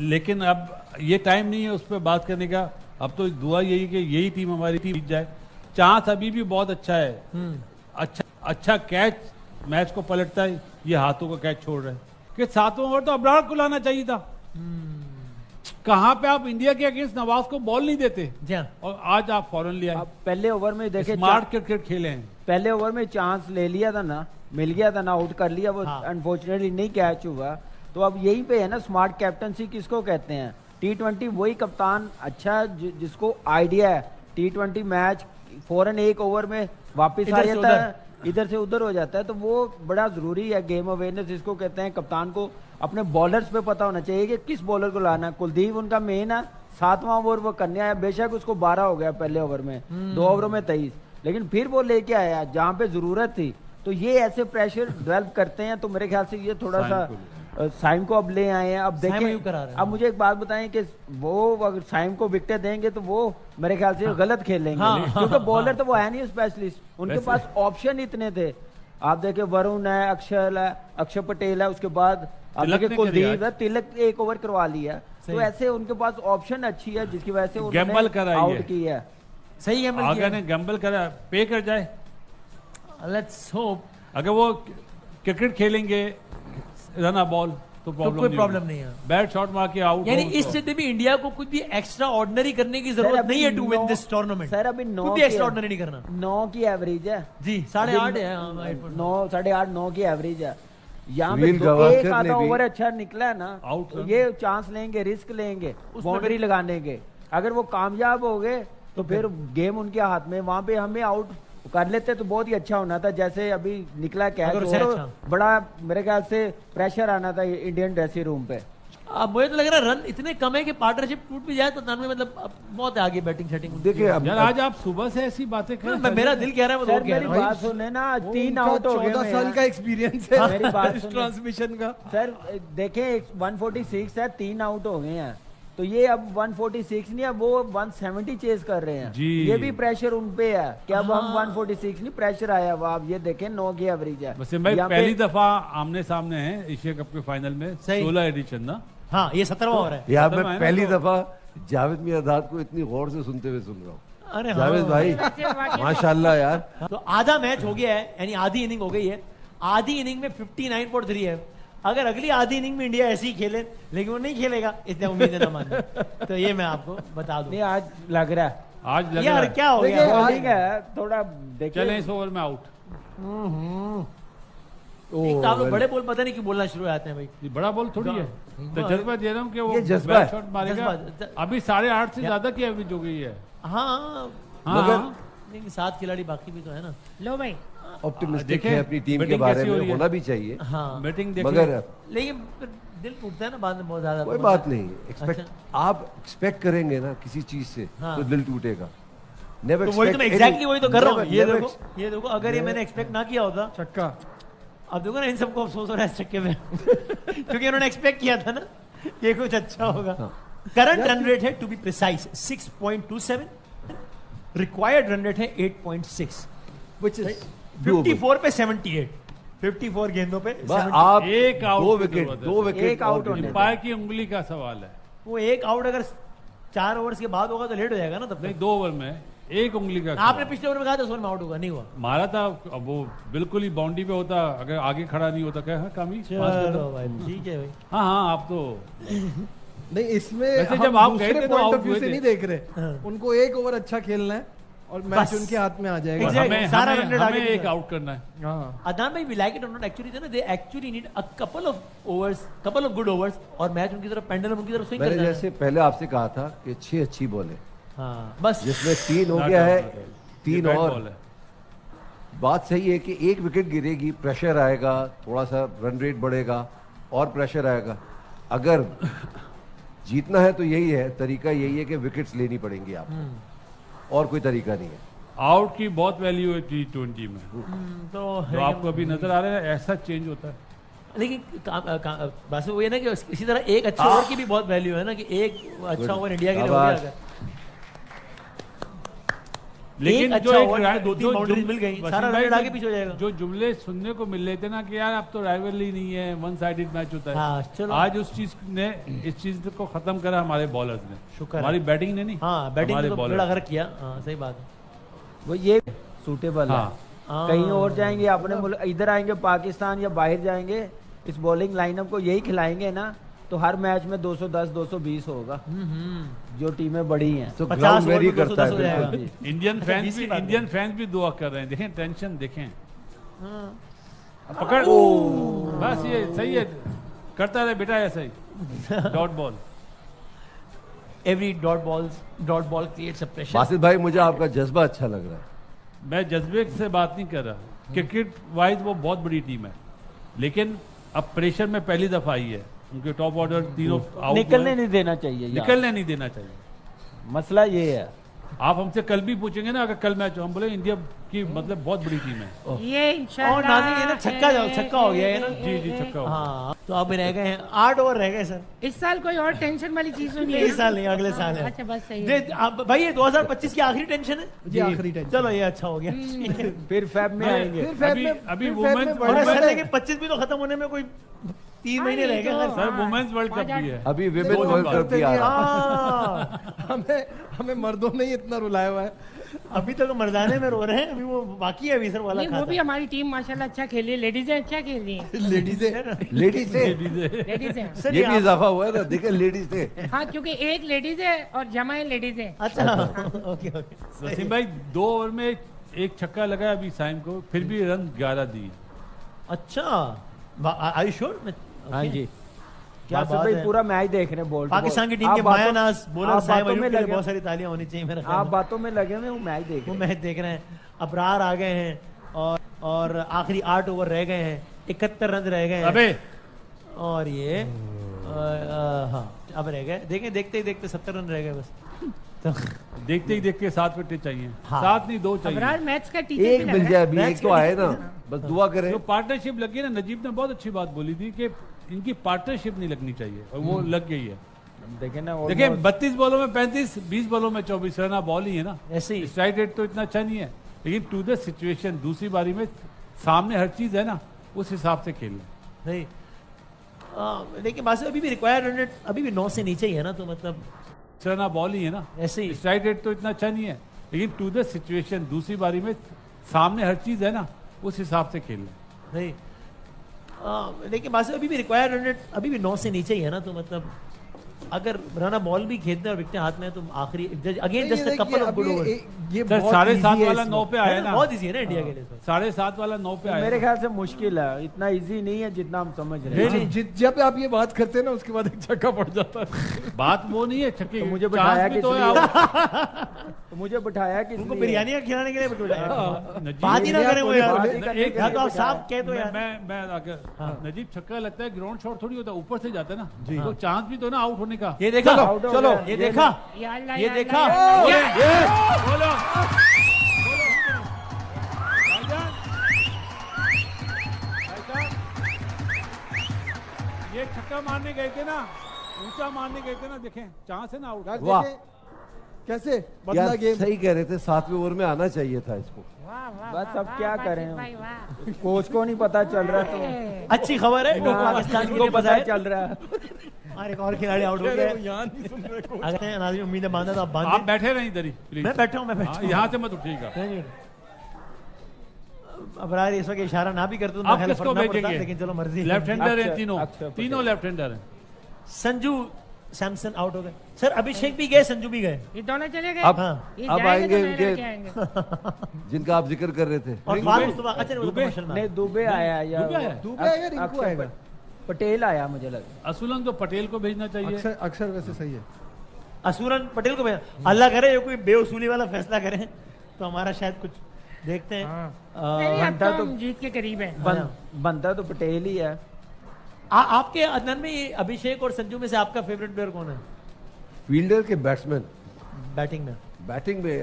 लेकिन अब ये टाइम नहीं है उस पर बात करने का। अब तो दुआ यही कि यही टीम हमारी टीम जीत जाए। चांस अभी भी बहुत अच्छा है, अच्छा कैच मैच को पलटता है, ये हाथों का कैच छोड़ रहे हैं कि 7वां ओवर तो अबरार को लाना चाहिए था। कहां पे आप इंडिया के अगेंस्ट नवाज को बॉल नहीं देते, और आज आप फौरन ले आए। पहले ओवर में देखे स्मार्ट क्रिकेट खेले हैं। पहले ओवर में चांस ले लिया था ना, मिल गया था ना, आउट कर लिया, वो अनफॉर्चुनेटली नहीं कैच हुआ। तो अब यहीं पे है ना स्मार्ट कैप्टनसी किसको कहते हैं। T20 वही कप्तान अच्छा जिसको आइडिया है T20 मैच फौरन एक ओवर में वापस आ जाता है, इधर से उधर हो जाता है। तो वो बड़ा जरूरी है, गेम अवेयरनेस इसको कहते हैं। कप्तान को अपने बॉलर्स पे पता होना चाहिए कि किस बॉलर को लाना है। कुलदीप उनका मेन है, 7वां ओवर वो करने आया, बेशक उसको 12 हो गया पहले ओवर में, 2 ओवरों में 23, लेकिन फिर वो लेके आया जहां पे जरूरत थी। तो ये ऐसे प्रेशर डेवलप करते हैं। तो मेरे ख्याल से ये थोड़ा सा साइम को अब ले आए हैं। अब देखें, अब मुझे एक बात बताएं कि वो अगर साइम को विकेट देंगे तो वो मेरे ख्याल से गलत खेलेंगे, क्योंकि बॉलर तो वो है नहीं स्पेशलिस्ट, उनके पास ऑप्शन इतने थे। आप देखें वरुण है, अक्षर पटेल है, उसके बाद आप देखें कुलदीप है, तिलक 1 ओवर करवा लिया। तो ऐसे उनके पास ऑप्शन अच्छी है, जिसकी वजह से उन्होंने आउट किया है। सही है, गैम्बल करा, पे कर जाए। लेट्स होप अगर वो क्रिकेट खेलेंगे रन बॉल तो कोई प्रॉब्लम नहीं है। बैट शॉट मार के आउट, यानी इस स्थिति में इंडिया को कुछ भी एक्स्ट्रा ऑर्डिनरी करने की जरूरत नहीं है to win this tournament. Sir अभी 9 भी एक्स्ट्रा ऑर्डिनरी नहीं करना। 9 की एवरेज है जी, 8.5 है, 9 8.5 9 की एवरेज है। यहाँ पे एक आधा ओवर अच्छा निकला है ना, तो ये चांस लेंगे, रिस्क लेंगे बाउंड्री लगाने के। अगर वो कामयाब हो गए तो फिर गेम उनके हाथ में, वहां पे हमें आउट कर लेते तो बहुत ही अच्छा होना था। जैसे अभी निकला कैच, तो बड़ा मेरे ख्याल से प्रेशर आना था इंडियन ड्रेसिंग रूम पे। अब मुझे तो लग रहा है रन इतने कम है कि पार्टनरशिप टूट भी जाए तो 99 मतलब बहुत आगे बैटिंग सेटिंग। देखिए यार आज आप सुबह से ऐसी बातें कर रहे हैं, मेरा दिल कह रहा है वो मेरी बात सुने ना, 3 आउट हो गए, 14 साल का एक्सपीरियंस है मेरी बात ट्रांसमिशन का। सर देखें 146 है, 3 आउट हो गए हैं, तो ये अब 146 नहीं है, वो 170 चेज कर रहे हैं। ये भी प्रेशर उन पे है कि अब हम 146 नहीं, प्रेशर आया। अब आप ये देखें 9 की एवरेज है। वैसे भाई पहली दफा आमने सामने है एशिया कप के फाइनल में, 16 एडिशन ना। हाँ, ये 17वां हो रहा है। यार मैं पहली दफा जावेद मियादाद को इतनी गौर से सुनते हुए सुन रहा हूँ। अरे जावेद भाई माशाल्लाह यार। तो आधा मैच हो गया है, यानी आधी इनिंग हो गई है। आधी इनिंग में 59.3 है। अगर अगली आधी इनिंग में इंडिया ऐसे ही खेले, लेकिन वो नहीं खेलेगा, इसलिए उम्मीद न मानना। तो ये मैं आपको बता दूं। आज लग रहा है, आज लग यार क्या हो गया, बॉलिंग है थोड़ा देखिए। चलें इस ओवर में आउट। आप लोग बड़े बॉल पता नहीं क्यों बोलना शुरू हो जाते हैं भाई। ये बड़ा बॉल थोड़ी है, तो जज्बा दे रहा हूँ कि वो बैक शॉट मारेगा। अभी 8.5 से ज्यादा की एवरेज हो गई है। हाँ, मगर 7 खिलाड़ी बाकी भी तो है ना। लो भाई, ऑप्टिमिस्टिक है अपनी टीम के बारे में, होना भी चाहिए। हाँ, बैटिंग मगर लेकिन दिल टूटता है ना बाद में बहुत ज्यादा। कोई बात नहीं, आप एक्सपेक्ट करेंगे ना किसी चीज से तो दिल टूटेगा। तो वही तो मैं एग्जैक्टली वही तो कर रहा हूँ। ये देखो अगर ये मैंने एक्सपेक्ट ना किया होता छक्का, अब देखो ना इन सबको अफसोस हो रहा है इस छक्के में क्योंकि उन्होंने एक्सपेक्ट किया था ना ये कुछ अच्छा होगा। करंट रन रेट है to be precise 6.27, required run rate है 8.6, व्हिच इज 54 पे 78। 54 गेंदों पे बस आप एक आउट दो की विकेट जरूरत है। दो विकेट एक आउट होने अंपायर की उंगली का सवाल है। वो एक आउट अगर 4 ओवर्स के बाद होगा तो लेट हो जाएगा ना तब नहीं तक। 2 ओवर में एक उंगली का आपने सवाल। पिछले ओवर में कहा 10 ओवर में आउट होगा, नहीं हुआ। मारा था, अब वो बिल्कुल ही बाउंड्री पे होता, अगर आगे खड़ा नहीं होता क्या है कामी? चलो भाई ठीक है भाई। हाँ हाँ, आप तो नहीं इसमें वैसे हम जब आप गए दूसरे थे तो पॉइंट आउट ऑफ व्यू हुए से थे। नहीं देख रहे, उनको एक ओवर अच्छा खेलना है और मैच बस। उनके हाथ में आ जाएगा। Exactly. हमें सारा हमें, run rate आगे हमें एक पीछे। आउट करना है। हाँ अदनान भाई, we like it or not, actually they actually need a couple of good overs और मैच उनकी तरफ पेंडुलम उनकी तरफ स्विंग मैंने कर जाए। जैसे पहले आपसे कहा था कि 6 अच्छी बॉल है, हाँ बस जिसमें 3 हो Not गया out, है, not out। 3 ये bad और। ball है। बात सही है कि एक विकेट गिरेगी, प्रेशर आएगा, थोड़ा सा रन रेट बढ़ेगा और प्रेशर आएगा। अगर जीतना है तो यही है, तरीका यही है कि विकेट्स लेनी पड़ेंगी आप, और कोई तरीका नहीं है। आउट की बहुत वैल्यू है T20 में, तो जो आपको अभी नजर आ रहा है, ऐसा चेंज होता है। लेकिन बस वो ये ना कि इसी तरह एक अच्छे ओवर की भी बहुत वैल्यू है ना, कि एक अच्छा ओवर इंडिया के लिए हो गया शाबाश। अगर लेकिन एक जो अच्छा एक ओवर में 2-3 जो बाउंड्रीज जुम- मिल गई, वसीम सारा भाई, रन आगे पीछे हो जाएगा। जो जुमले सुनने को मिल रहे थे ना कि यार अब तो राइवलरी नहीं है, वन साइडेड मैच होता है। हाँ, चलो। आज उस चीज ने इस चीज को खत्म करा हमारे बॉलर्स ने, शुक्र है। हमारी बैटिंग ने नहीं। हाँ बैटिंग हमारे में तो bowlers बड़ा ने। गर्क किया। हाँ सही बात है। वो ये सूटेबल है। हाँ। कहीं और जाएंगे अपने मुल्क, इधर आएंगे पाकिस्तान या बाहर जाएंगे, इस बॉलिंग लाइनअप को यही खिलाएंगे ना तो हर मैच में 210 220 होगा, जो टीमें बड़ी हैं। तो 50 ग्राउंड ओवर वेरी में करता 210 हो है जाएगा। बिल्कुल। इंडियन अच्छा, फैंस 20 भी की बात है। इंडियन फैंस भी दुआ कर रहे हैं, देखें टेंशन देखें। हाँ। पकड़, बस ये सही है, करता रहे बेटा ऐसा ही। Dot ball. Every dot ball creates a pressure. Basit भाई, मुझे आपका जज्बा अच्छा लग रहा है। मैं जज्बे से बात नहीं कर रहा, क्रिकेट वाइज वो बहुत बड़ी टीम है, लेकिन अब प्रेशर में पहली दफा आई है, उनके टॉप ऑर्डर तीनों आउट निकलने नहीं देना चाहिए यार। निकलने नहीं देना चाहिए। मसला ये है। आप हमसे कल भी पूछेंगे ना, अगर कल मैच हो, हम बोले इंडिया की मतलब बहुत बड़ी टीम है। ये इंशाल्लाह और नाज़रीन, ये ना छक्का हो गया है ना। जी जी, छक्का हो गया। हाँ तो अब रह गए हैं 8 ओवर रह गए सर। इस साल कोई और टेंशन वाली चीज तो नहीं है इस साल नहीं, अगले साल है। अच्छा बस सही है। भाई ये 2025 की आखिरी टेंशन है जी, आखिरी टेंशन। चलो ये अच्छा हो गया। ठीक है। फिर फैब में आएंगे। फिर फैब अभी- में अभी फिर फैब women's- में और बढ़ना ऐसा है। है कि 25 भी तो खत्म होने में कोई 3 महीने रह गए सर वुमेन्स वर्ल्ड कप भी है। अभी दो विमेन दिन वर्ल्ड कप करते भी आ नहीं रहा है। हाँ, हमें हमें मर्दों ने ही इतना रुलाया हुआ है। अभी तक मर्दाने में रो रहे हैं, अभी वो बाकी है अभी सर वाला नहीं वो खाता। भी हमारी टीम माशाल्लाह अच्छा खेली है, लेडीजें अच्छा खेल रही हैं। लेडीजें लेडीज से लेडीजें सर ये ये भी आप- इजाफा हुआ है ना, देखे लेडीज से। हाँ क्योंकि एक लेडीज है और जमा है लेडीज है। अच्छा ओके ओके। वसीम भाई 2 ओवर में एक छक्का लगा अभी साइम को, फिर भी रन 11 दिए। अच्छा आई श्योर? हाँ जी। क्या बासित बात भाई है। पूरा मैच देख रहे हैं बॉल टू बॉल। पाकिस्तान की टीम आप के बातों- मायानाज बॉलर आप साहिब बातों अयूब में के लिए लगे- बहुत सारी तालियां होनी चाहिए मेरे ख्याल आप में। बातों में लगे हुए वो मैच देख वो रहे हैं। मैच देख रहे हैं, अबरार आ गए हैं और आखिरी 8 ओवर रह गए हैं, 71 रन रह गए हैं। अबे और ये हाँ अब रह गए, देखें देखते ही देखते 70 रन रह गए बस। तो देखते ही देख के 7 विकेट चाहिए, हाँ। 7 नहीं 2 चाहिए। अबरार मैच का टीचर एक मिल जाए अभी, एक तो आए ना, बस दुआ करें। जो पार्टनरशिप लगी है ना, नजीब ने बहुत अच्छी बात बोली थी कि इनकी पार्टनरशिप नहीं लगनी चाहिए, और वो लग गई है। देखे ना देखिए almost- 32 बॉलों में 35, 20 बॉलों में 24 रन बॉल ही है ना, ऐसे ही स्ट्राइक रेट तो इतना अच्छा नहीं है, लेकिन टू द सिचुएशन दूसरी बारी में सामने हर चीज है ना, उस हिसाब से खेलना। नहीं लेकिन बात अभी भी रिक्वायर्ड रन रेट अभी भी 9 से नीचे ही है ना, तो मतलब रन बॉल ही है ना, ऐसे ही स्ट्राइक रेट तो इतना अच्छा नहीं है, लेकिन टू द सिचुएशन दूसरी बारी में सामने हर चीज है ना, उस हिसाब से खेलना। नहीं लेकिन बात अभी भी रिक्वायर्ड रन रेट अभी भी 9 से नीचे ही है ना, तो मतलब अगर रन बॉल भी खेलते हैं और विकेट हाथ में है तो आखिरी again just a couple of good over. ये सर, बहुत 7.5 easy है वाला इसमें। 9 पे आया ना, बहुत इजी है ना इंडिया के लिए सर। 7.5 वाला 9 पे आया मेरे ना। ख्याल से मुश्किल है, इतना इजी नहीं है जितना हम समझ रहे नहीं, हैं। नहीं। जब आप ये बात करते हैं ना उसके बाद एक छक्का पड़ जाता है। बात वो नहीं है छक्के तो मुझे चांस बिठाया भी तो है किस out। तो मुझे बिठाया कि उनको बिरयानी खिलाने के लिए बिठाया। नजीब- बात ही ना करें वो यार, बात ही करने एक के या लिए तो आप बिठाया। साफ कह दो यार। मैं अगर नजीब छक्का लगता है, ग्राउंड शॉट थोड़ी होता है, ऊपर से जाता है ना, जी। तो चांस भी तो ना आउट होने का। ये देखा Out हो चलो गया। ये देखा या अल्लाह, ये या देखा अल्लाह, या अल्लाह। बोलो भाईजान, ये छक्का मारने गए थे ना, ऊंचा मारने गए थे ना, देखें चांस है ना आउट। यार वाह। देखें, कैसे बदला यार गेम? सही कह रहे थे, 7वें ओवर में आना चाहिए था इसको। वाह वाह बस वाह, अब वाह, क्या वाह, करें? भाई वाह। कोच को नहीं पता चल रहा तो अच्छी खबर है, पाकिस्तान को को पता बजाय चल रहा है। और एक और खिलाड़ी आउट हो गया। अगर नाज़रीन उम्मीद बांधा तो आप आप बांधिए। बैठे रहीं इधर ही प्लीज। मैं बैठा हूँ, मैं बैठा हूँ। यहाँ से मत उठिएगा। नहीं, अब राय इस वक्त इशारा ना भी करते तो आप मैं किसको फर्क ना पड़ता, भेजेंगे? लेकिन चलो मर्जी है। लेफ्ट हैंडर है अक्षर तीनों, पटेल। तीनों लेफ्ट हैंडर हैं। संजू सैमसन आउट हो गए सर। अभिषेक भी गए, संजू भी गए। ये दोनों चले गए। अब हाँ। ये अब जाएंगे आएंगे तो नए इनके लड़के आएंगे। जिनका आप जिक्र कर रहे थे। और दुबे? फारूक मुस्तफा, अच्छा नहीं, वो तो दुबे? कमर्शियल में। नहीं दुबे आया या दुबे आया? दुबे आएगा, रिंकू अक्षर आएगा। पटेल आया मुझे लगा। असुलन तो पटेल को भेजना चाहिए। अक्षर अक्षर वैसे सही है। असुरन पटेल को भेजा। अल्लाह करे ये कोई बेउसूली वाला फैसला करें तो हमारा शायद कुछ देखते हैं। नहीं, अब बनता तो तो हम जीत के करीब है। बनता तो पटेल ही है। आपके अदनान में ये अभिषेक और संजू में से आपका फेवरेट प्लेयर कौन है फील्डर के बैट्समैन, बैटिंग में? बैटिंग में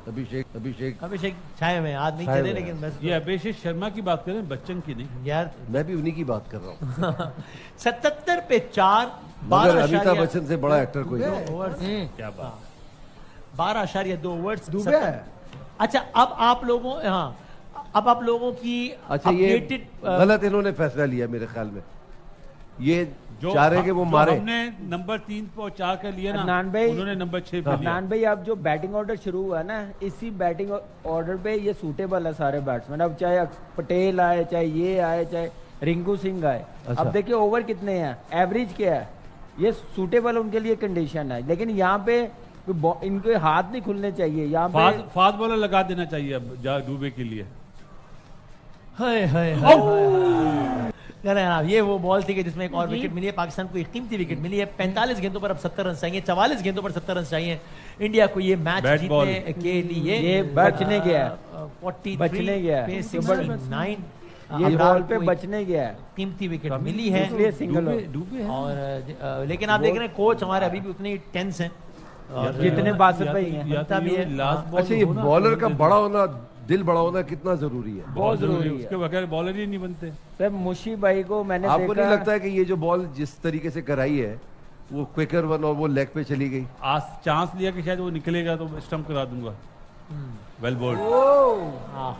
अभिषेक अभिषेक अभिषेक छाए में आज नहीं छाए चले, में। लेकिन बस ये अभिषेक शर्मा की बात करें, बच्चन की नहीं। यार मैं भी उन्हीं की बात कर रहा हूँ। 77 पे 4, मगर 12 अमिताभ बच्चन से बड़ा एक्टर कोई नहीं। ओवर्स, क्या बात। 12.2 ओवर्स। दुबे है। अच्छा अब आप लोगों, हाँ अब आप लोगों की अच्छा ये updated, गलत इन्होंने फैसला लिया मेरे ख्याल में। ये जो चाह रहे कि वो जो मारे। हमने नंबर 3 और 4 का लिया ना, अदनान भाई- उन्होंने नंबर 6 पे लिया। नान भाई अब जो बैटिंग ऑर्डर शुरू हुआ ना, इसी बैटिंग ऑर्डर पे ये सूटेबल है सारे बैट्समैन। अब चाहे पटेल आए, चाहे ये आए, चाहे रिंकू सिंह आए। अच्छा। अब देखिए ओवर कितने हैं, एवरेज क्या है, ये सूटेबल उनके लिए कंडीशन है। लेकिन यहाँ पे इनके हाथ नहीं खुलने चाहिए यहाँ पे। फास्ट बॉलर लगा देना चाहिए अब डूबे के लिए। हाय हाय हाय हाय। जनाब ये वो बॉल थी कि जिसमें एक और जी। विकेट मिली है, पाकिस्तान को एक कीमती विकेट मिली है। 45 गेंदों पर अब 70 रन चाहिए, 44 गेंदों पर 70 रन चाहिए इंडिया को ये मैच बैट बॉल। जीतने के लिए। ये बचने गया है। 43 बचने गया है। पे 69 ये अबरार बॉल पे को एक बचने गया है, कीमती विकेट मिली है। इसलिए सिंगल हो। डूबे हैं। और लेकिन आप देख रहे हैं कोच हमारे अभी भी उतने टेंस हैं। और जितने बासित भाई हैं। बनता भी है। लास्ट बॉल अच्छा ये बॉलर का बड़ा होना, दिल बड़ा होना कितना जरूरी है? बहुत जरूरी है, जरूरी है। उसके बगैर बॉलर ही नहीं बनते। सर मुशी भाई को मैंने आपको देखा। नहीं लगता है कि ये जो बॉल जिस तरीके से कराई है वो क्विकर वन और वो लेग पे चली गई? आज चांस लिया कि शायद वो निकलेगा तो स्टंप करा दूंगा। Well bowled.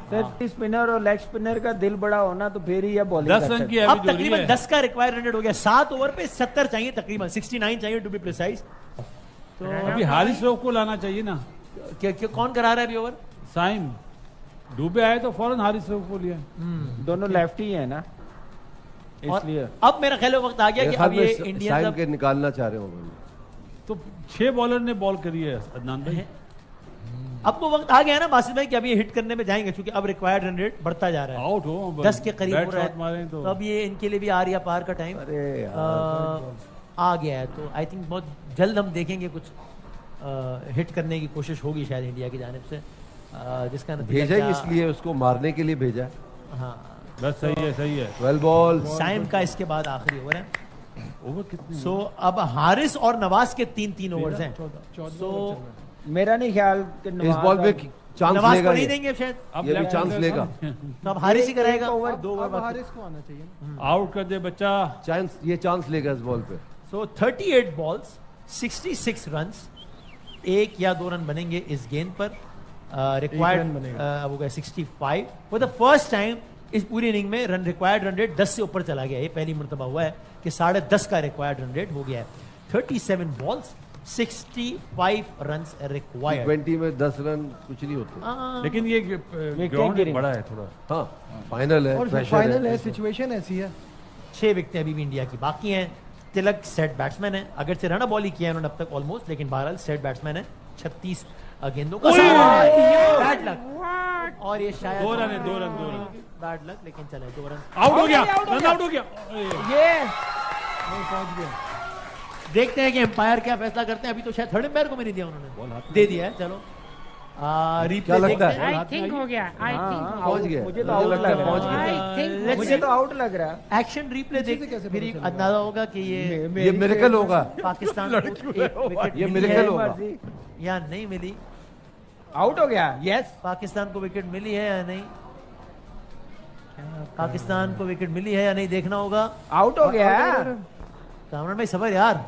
सर स्पिनर और लेग स्पिनर का दिल बड़ा होना तो फिर ही यह बॉलिंग 10 रन की अब एवरेज हो रही तकरीबन है। 10 का रिक्वायर्ड रन रेट हो गया। 7 ओवर पे 70 चाहिए, तकरीबन 69 चाहिए टू बी प्रिसाइज। तो अभी हारिस रऊफ को लाना चाहिए ना। कौन करा रहा है अभी ओवर? साइम डूबे आए तो फौरन हारिस रऊफ को लिया। दोनों लेफ्टी है ना, और इसलिए अब मेरा ख्याल है वक्त आ गया मेरे कि ख्याल अब में ये इंडियन साइम अब के निकालना चाह रहे होंगे। तो 6 बॉलर ने बॉल करी है अदनान भाई। अब वो वक्त आ गया है ना बासित भाई कि अब ये हिट करने में जाएंगे, क्योंकि अब रिक्वायर्ड रन रेट बढ़ता जा रहा है। आउट हो 10 के करीब बैट हो रहा शॉट मारें है, तो तो अब ये इनके लिए भी आर या पार का टाइम अरे यार, आ गया है। तो आई थिंक बहुत जल्द हम देखेंगे कुछ हिट करने की कोशिश होगी शायद इंडिया की जानिब से, जिसका नतीजा भेजा ही क्या- इसलिए उसको मारने के लिए भेजा। हाँ बस सही है, सही है। Well ball. साइम का इसके बाद आखिरी ओवर है। ओवर कितने? सो अब हारिस और नवाज के 3-3 ओवर्स हैं। 14 So, मेरा नहीं ख्याल कि इस बॉल पे चांस नवाज लेगा को नहीं ये। देंगे शायद, अब ये भी लेफ्ट चांस हैंडर लेगा। तो अब हारिस ही कराएगा। एक ओवर, 2 ओवर अब बाकी। हारिस को आना चाहिए ना। आउट कर दे बच्चा। ये चांस लेगा इस बॉल पे। सो 38 बॉल्स 66 रन्स, 1 या 2 रन बनेंगे इस गेंद पर। रन रिक्वायर्ड बनेगा। हो गया 65 फॉर द फर्स्ट टाइम इस पूरी इनिंग में। रन रिक्वायर्ड रन रेट 10 से ऊपर चला गया। ये पहली मरतबा हुआ है कि 10.5 का रिक्वायर्ड रन रेट हो गया है। 37 बॉल्स 65 रन्स रिक्वायर्ड। 20 में 10 रन कुछ नहीं होते। लेकिन ये ग्राउंड गिरी। बड़ा है थोड़ा। हाँ फाइनल है, और प्रेशर फाइनल है, सिचुएशन ऐसी है। 6 विकेटें अभी भी इंडिया की बाकी हैं। तिलक सेट बैट्समैन है, अगर से रन बॉल ही किया है उन्होंने अब तक ऑलमोस्ट, लेकिन बहरहाल सेट बैट्समैन है। 36 गेंदों का बैड लक, और ये शायद 2 रन है, 2 रन, 2 रन। बैड लक, लेकिन चले 2 रन। आउट हो गया, रन आउट हो गया। ये देखते हैं कि एम्पायर क्या फैसला करते हैं। अभी तो शायद थर्ड एम्पायर को भी नहीं दिया उन्होंने, दे दिया है। चलो रिप्ले क्या लगता देखते हैं। आई थिंक हो गया। आई थिंक पहुंच गया। मुझे तो आउट लग रहा पहुंच है। गया। आई थिंक मुझे तो आउट लग रहा है। एक्शन रिप्ले देख कैसे फिर पता चलेगा? अंदाजा होगा कि ये ये मिरेकल होगा। पाकिस्तान को एक विकेट ये मिली मिरेकल है होगा। या नहीं मिली। आउट हो गया। यस, पाकिस्तान को विकेट मिली है या नहीं, पाकिस्तान को विकेट मिली है या नहीं देखना होगा। आउट हो गया। कामरान भाई सबर यार।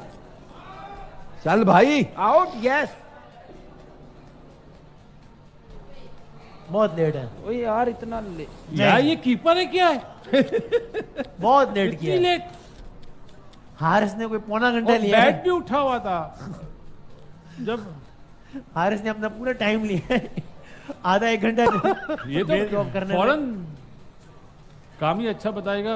चल भाई। Out, yes. बहुत लेट है, ओ यार इतना यार ये कीपर है क्या है? बहुत लेट इतनी किया है। लेट। हारिस ने कोई पौना घंटा और लिया है। बैट भी उठा हुआ था जब हारिस ने अपना पूरा टाइम लिया है, आधा एक घंटा ये बेल तो ड्रॉप करने में। फौरन काम ही अच्छा बताएगा।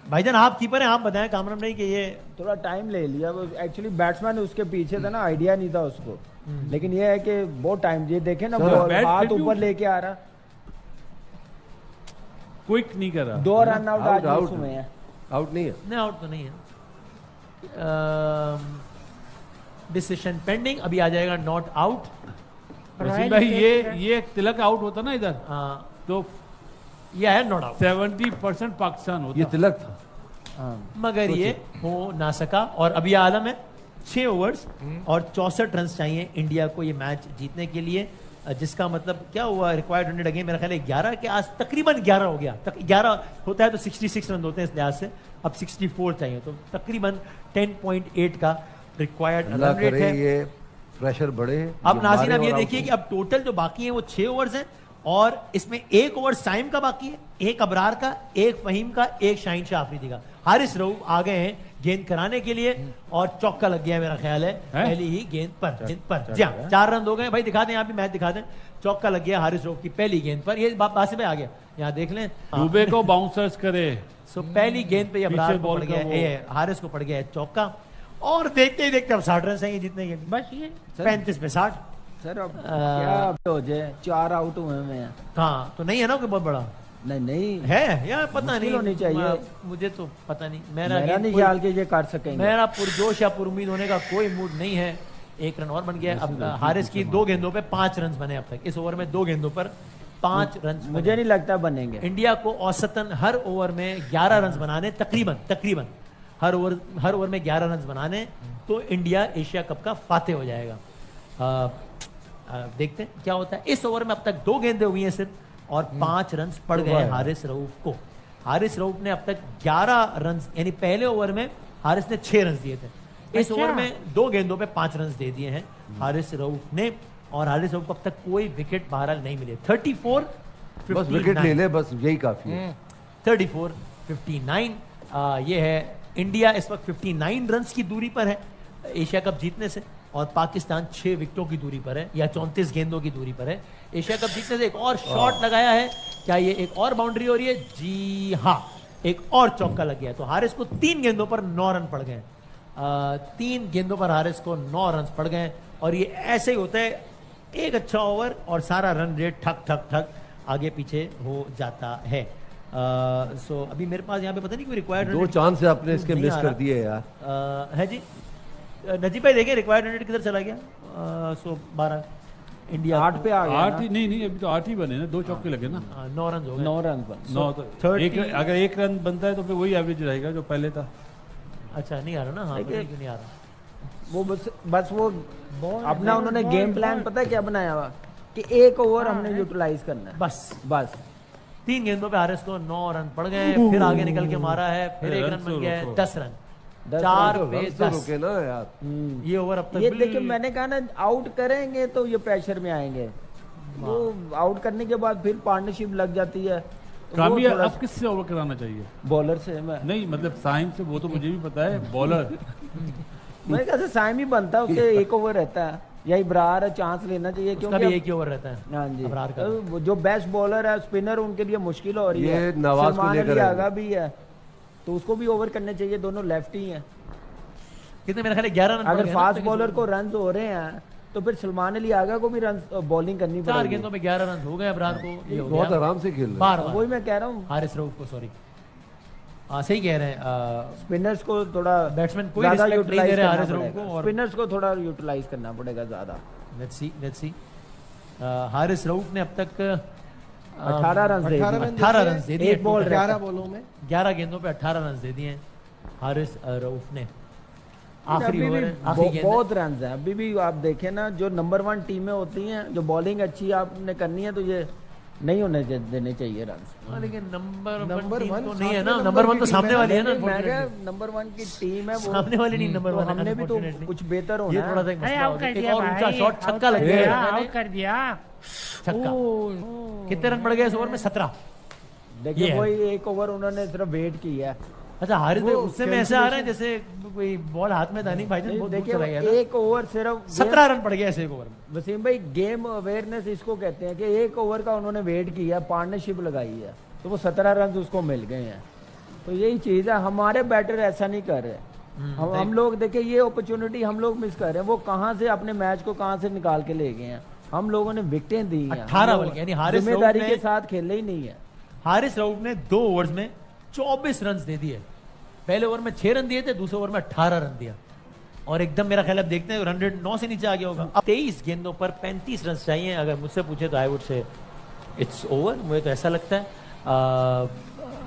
भाईजान आप कीपर हैं, आप बताएं कामरान भाई कि ये थोड़ा टाइम ले लिया। वो एक्चुअली बैट्समैन उसके पीछे था ना, आइडिया नहीं था उसको। लेकिन ये है कि बहुत टाइम, ये देखे ना, सर, बॉल बैट हाथ फिर भी ऊपर लेके आ रहा। क्विक नहीं कर रहा। 2 रन आउट आज आउट, मिस हुए हैं। आउट नहीं है। नहीं, आउट तो नहीं है। डिसीजन पेंडिंग, अभी आ जाएगा नॉट आउट। वसीम भाई ये तिलक आउट होता ना इधर तो ये है नॉट आउट, 70% पाकिस्तान होता। ये तिलक था। मगर ये हो ना सका। और अभी आलम है 6 ओवर्स और 64 रन चाहिए इंडिया को ये मैच जीतने के लिए, जिसका मतलब क्या हुआ, रिक्वायर्ड 100 अगेन मेरा ख्याल है 11 के आस, तकरीबन 11 हो गया। 11 होता है तो 66 रन होते हैं इस लिहाज से, अब 64 चाहिए, तो तकरीबन 10.8 का रिक्वायर्ड अल्लाह रन रेट करे है। ये प्रेशर बढ़े। अब नाज़रीन अब मारे ये और देखिए आउट कि अब टोटल जो बाकी है वो 6 ओवर्स हैं और इसमें 1 ओवर साइम का बाकी है, 1 अबरार का, 1 फहीम का, 1 शाहीन शाह अफरीदी का। हारिस रऊफ आ गए हैं गेंद कराने के लिए और चौका लग गया मेरा ख्याल है पहली ही गेंद पर। जी हाँ, 4 रन हो गए। भाई दिखा दें, यहाँ भी मैच दिखा दें। चौका लग गया हारिस रऊफ की पहली गेंद पर। ये बासिफ भाई आ गया, यहाँ देख लें। दुबे को बाउंसर्स करे। सो पहली गेंद पे ये अबरार पीछे को बॉल पड़ का गया वो- है, हारिस को पड़ गया है चौका। और देखते ही देखते अब 60 रन चाहिए जीतने के लिए, बस ये 35 पे 60। सर अब क्या हो जाए, 4 आउट हुए हैं। हाँ तो नहीं है ना कोई बहुत बड़ा नहीं नहीं है या पता मुश्किल नहीं होनी चाहिए। मुझे तो पता नहीं। मेरा गेंद नहीं कोई- ख्याल कि ये कर सकेंगे। मेरा पुरजोश या पुरुमीद होने का कोई मूड नहीं है। 1 रन और बन गया। अब हारिस की 2 गेंदों पे 5 रन बने अब तक इस ओवर में। 2 गेंदों पर 5 रन मुझे नहीं लगता बनेंगे। इंडिया को औसतन हर ओवर में 11 रन बनाने, तकरीबन हर ओवर में 11 रन बनाने तो इंडिया एशिया कप का फाते हो जाएगा। देखते हैं क्या होता है। इस ओवर में अब तक 2 गेंदें हुई हैं सिर्फ और 5 रन पड़ गए हैं हारिस रऊफ को। हारिस रऊफ ने अब तक 11 रन, यानी पहले ओवर में हारिस ने 6 रन दिए थे, इस अच्छा। ओवर में 2 गेंदों पे 5 रन दे दिए हैं हारिस रऊफ ने। और हारिस रऊफ को अब तक कोई विकेट बहरहाल नहीं मिले। 34 बस विकेट ले ले, बस यही काफी है। 34-59 ये है। इंडिया इस वक्त 59 रन की दूरी पर है एशिया कप जीतने से और पाकिस्तान 6 विकेटों की दूरी पर है या 34 गेंदों की दूरी पर है एशिया कप जीतने से। एक और शॉट लगाया है, क्या ये एक और बाउंड्री हो रही है? जी हाँ, एक और चौका लग गया। तो हारिस को 3 गेंदों पर 9 रन पड़ गए। 3 गेंदों पर हारिस को 9 रन पड़ गए और ये ऐसे ही होता है, एक अच्छा ओवर और सारा रन रेट ठक ठक ठक आगे पीछे हो जाता है। सो अभी मेरे पास यहाँ पे पता नहीं कोई रिक्वायर्ड 2 चांस से आपने इसके नहीं मिस आ कर रहा। दिए यार। है जी। नजीब भाई देखें रिक्वायर्ड रन रेट किधर चला गया। सो 12 इंडिया 8 पे आ गया 8 ही नहीं अभी तो 8 ही बने ना, 2 चौके लगे ना। 9 रन हो गए। 9 रन पर। 9 तो 30 अगर 1 रन बनता है तो फिर वही एवरेज रहेगा जो पहले था। अच्छा नहीं आ रहा ना। हाँ देखिए, क्यों नहीं आ रहा। वो बस वो अपना उन्होंने गेम प्लान पता है क्या बनाया हुआ कि 1 ओवर हमने यूटिलाइज करना है बस 3 गेंदों पे हारिस को 9 रन पड़ गए। फिर आगे निकल के मारा है, फिर 1 रन बन गया है। 10 रन 4 पे रन से 10। रुके ना यार। ये ओवर अब तक ये देखिए मैंने कहा ना, आउट करेंगे तो ये प्रेशर में आएंगे। वो आउट करने के बाद फिर पार्टनरशिप लग जाती है। तो वो कामिया थोड़ा अब किससे ओवर कराना चाहिए? बॉलर से मैं नहीं मतलब साइम से, वो तो मुझे भी पता है। बॉलर मेरे ख्याल से साइम ही बनता है, उसके 1 ओवर रहता है या इब्रार है, चांस लेना चाहिए उसका भी एक ही ओवर रहता है। हाँ जी। अबरार का वो जो बेस्ट बॉलर है, स्पिनर, उनके लिए मुश्किल हो रही ये है। नवाज को सलमान लेकर अली आएंगे। आगा भी है तो उसको भी ओवर करने चाहिए। दोनों लेफ्टी हैं। कितने मेरे ख्याल है 11 रन पड़ अगर गए ना फास्ट अब तक इस बॉलर ओवर को में। रन हो रहे हैं तो फिर सलमान अली आगा को भी रन बॉलिंग करनी 4 पड़ेगी। गेंदों पे 11 रन हो गए अबरार को। ये हो बहुत गया। आराम से खेल रहे हैं। बार वही मैं कह रहा हूँ, हारिस रऊफ को, सॉरी सही कह रहे हैं। स्पिनर्स को थोड़ा बैट्समैन कोई ज्यादा रिस्पेक्ट नहीं दे यूटिलाइज रहे करना हारिस रऊफ पड़ेगा। को। और स्पिनर्स को थोड़ा यूटिलाइज करना पड़ेगा ज्यादा। लेट्स सी हारिस रऊफ ने अब तक 18 रन दे 18 दिए। रन 18 रन दे दिए। एक बॉल 11 बॉलों में 11 गेंदों पे 18 रन दे दिए हारिस रऊफ ने। आखिरी अभी ओवर भी है, आखिरी गेंद है। बहुत रन हैं अभी भी। आप देखें ना, जो नंबर 1 टीमें होती हैं, जो बॉलिंग अच्छी आपने करनी है तो ये नहीं होने देने चाहिए रन। हाँ, लेकिन नंबर नंबर वन 1 तो नहीं है ना। नंबर 1 तो सामने वाली है ना। मैं क्या, unfortunately। नंबर 1 की टीम है वो, सामने वाली नहीं नंबर तो 1 हमने भी तो कुछ बेहतर ये होना थोड़ा है। सा एक अरे मसला हो आउट गया। कर एक दिया और ऊंचा भाई, शॉट आउट छक्का कर लग दिया, गया। आउट कर दिया। छक्का। कितने रन बढ़ गए इस ओवर में? 17। देखिए ये वही एक ओवर उन्होंने सिर्फ वेट किया है। अच्छा हारिस भाई वो उससे में ऐसे आ रहे हैं जैसे कोई बॉल हाथ में था नहीं भाईजान, बहुत दूर देखिए चला गया ना। एक ओवर सिर्फ 17 रन पड़ गया ऐसे एक ओवर में। वसीम भाई गेम अवेयरनेस इसको कहते हैं कि एक ओवर का उन्होंने वेट किया, पार्टनरशिप लगाई है, तो वो 17 रन उसको मिल गए हैं। तो यही चीज है, हमारे बैटर ऐसा नहीं कर रहे। हम लोग देखिए ये अपॉर्चुनिटी हम लोग मिस कर रहे हैं। वो कहाँ से अपने मैच को कहाँ से निकाल के ले गए हैं। हम लोगों ने विकेटें दी हैं, 18 बल्कि, यानी हारिस जिम्मेदारी रऊफ के ने- साथ खेले ही नहीं है। हारिस रऊफ ने 2 ओवर्स में 24 रन दे दिए। पहले ओवर में 6 रन दिए थे, दूसरे ओवर में 18 रन दिया और एकदम मेरा ख्याल अब देखते हैं 109 से नीचे आ गया होगा। अब 23 गेंदों पर 35 रन चाहिए। अगर मुझसे पूछे तो I would say it's over. मुझे तो ऐसा लगता है।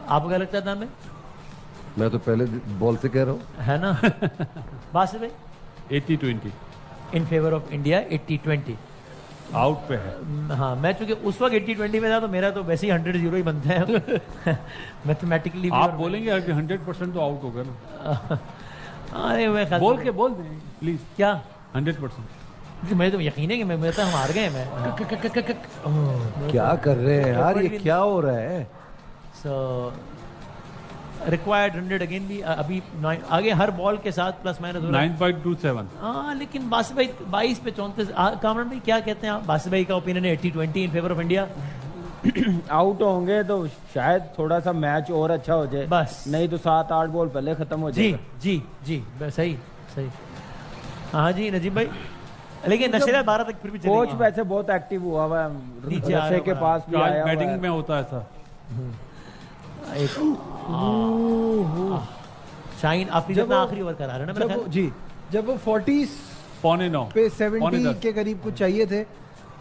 आपको क्या लगता है दान में? मैं तो पहले बॉल से कह रहा हूँ। है ना बासिर भाई? 80-20 in favour of India 80-20। Out पे है। हाँ मैं चूंकि उस वक्त 80-20 में था तो मेरा तो वैसे ही 100-0 ही बनता है मैथमेटिकली। आप बोलेंगे कि 100% तो आउट होगा ना। अरे मैं ख्याल बोल से- के बोल दें प्लीज। क्या 100%। मुझे तो यकीन है कि मैं तो हम हार गए। मैं क्या कर रहे हैं यार, ये क्या हो रहा है? सो रिक्वायर्ड 100 अगेन भी अभी आगे हर बॉल के साथ प्लस माइनस हो रहा है। 9.27। हाँ लेकिन बासिर भाई 22 पे 34। कामरान भाई क्या कहते हैं आप? बासिर भाई का ओपिनियन है 80-20 in favour of India. Out होंगे तो शायद थोड़ा सा मैच और अच्छा हो जाए, बस। नहीं तो 7-8 बॉल पहले खत्म हो जी जाएगा। जी जी सही सही। हाँ जी नजीब भाई, लेकिन नशेरा 12 तक फिर भी कोच चलेगी। वैसे बहुत एक्टिव हुआ हुआ है, नीचे आ रसे रहा के बड़ा। पास भी आज आया हुआ बैटिंग है। में होता है ऐसा। शाहीन आफरीदी जब अपना वो- आखिरी ओवर करा रहे हैं ना मेरा जब वो ख्याल। जी जब वो 40 9:15 पे पौने 70 10। के करीब कुछ चाहिए थे,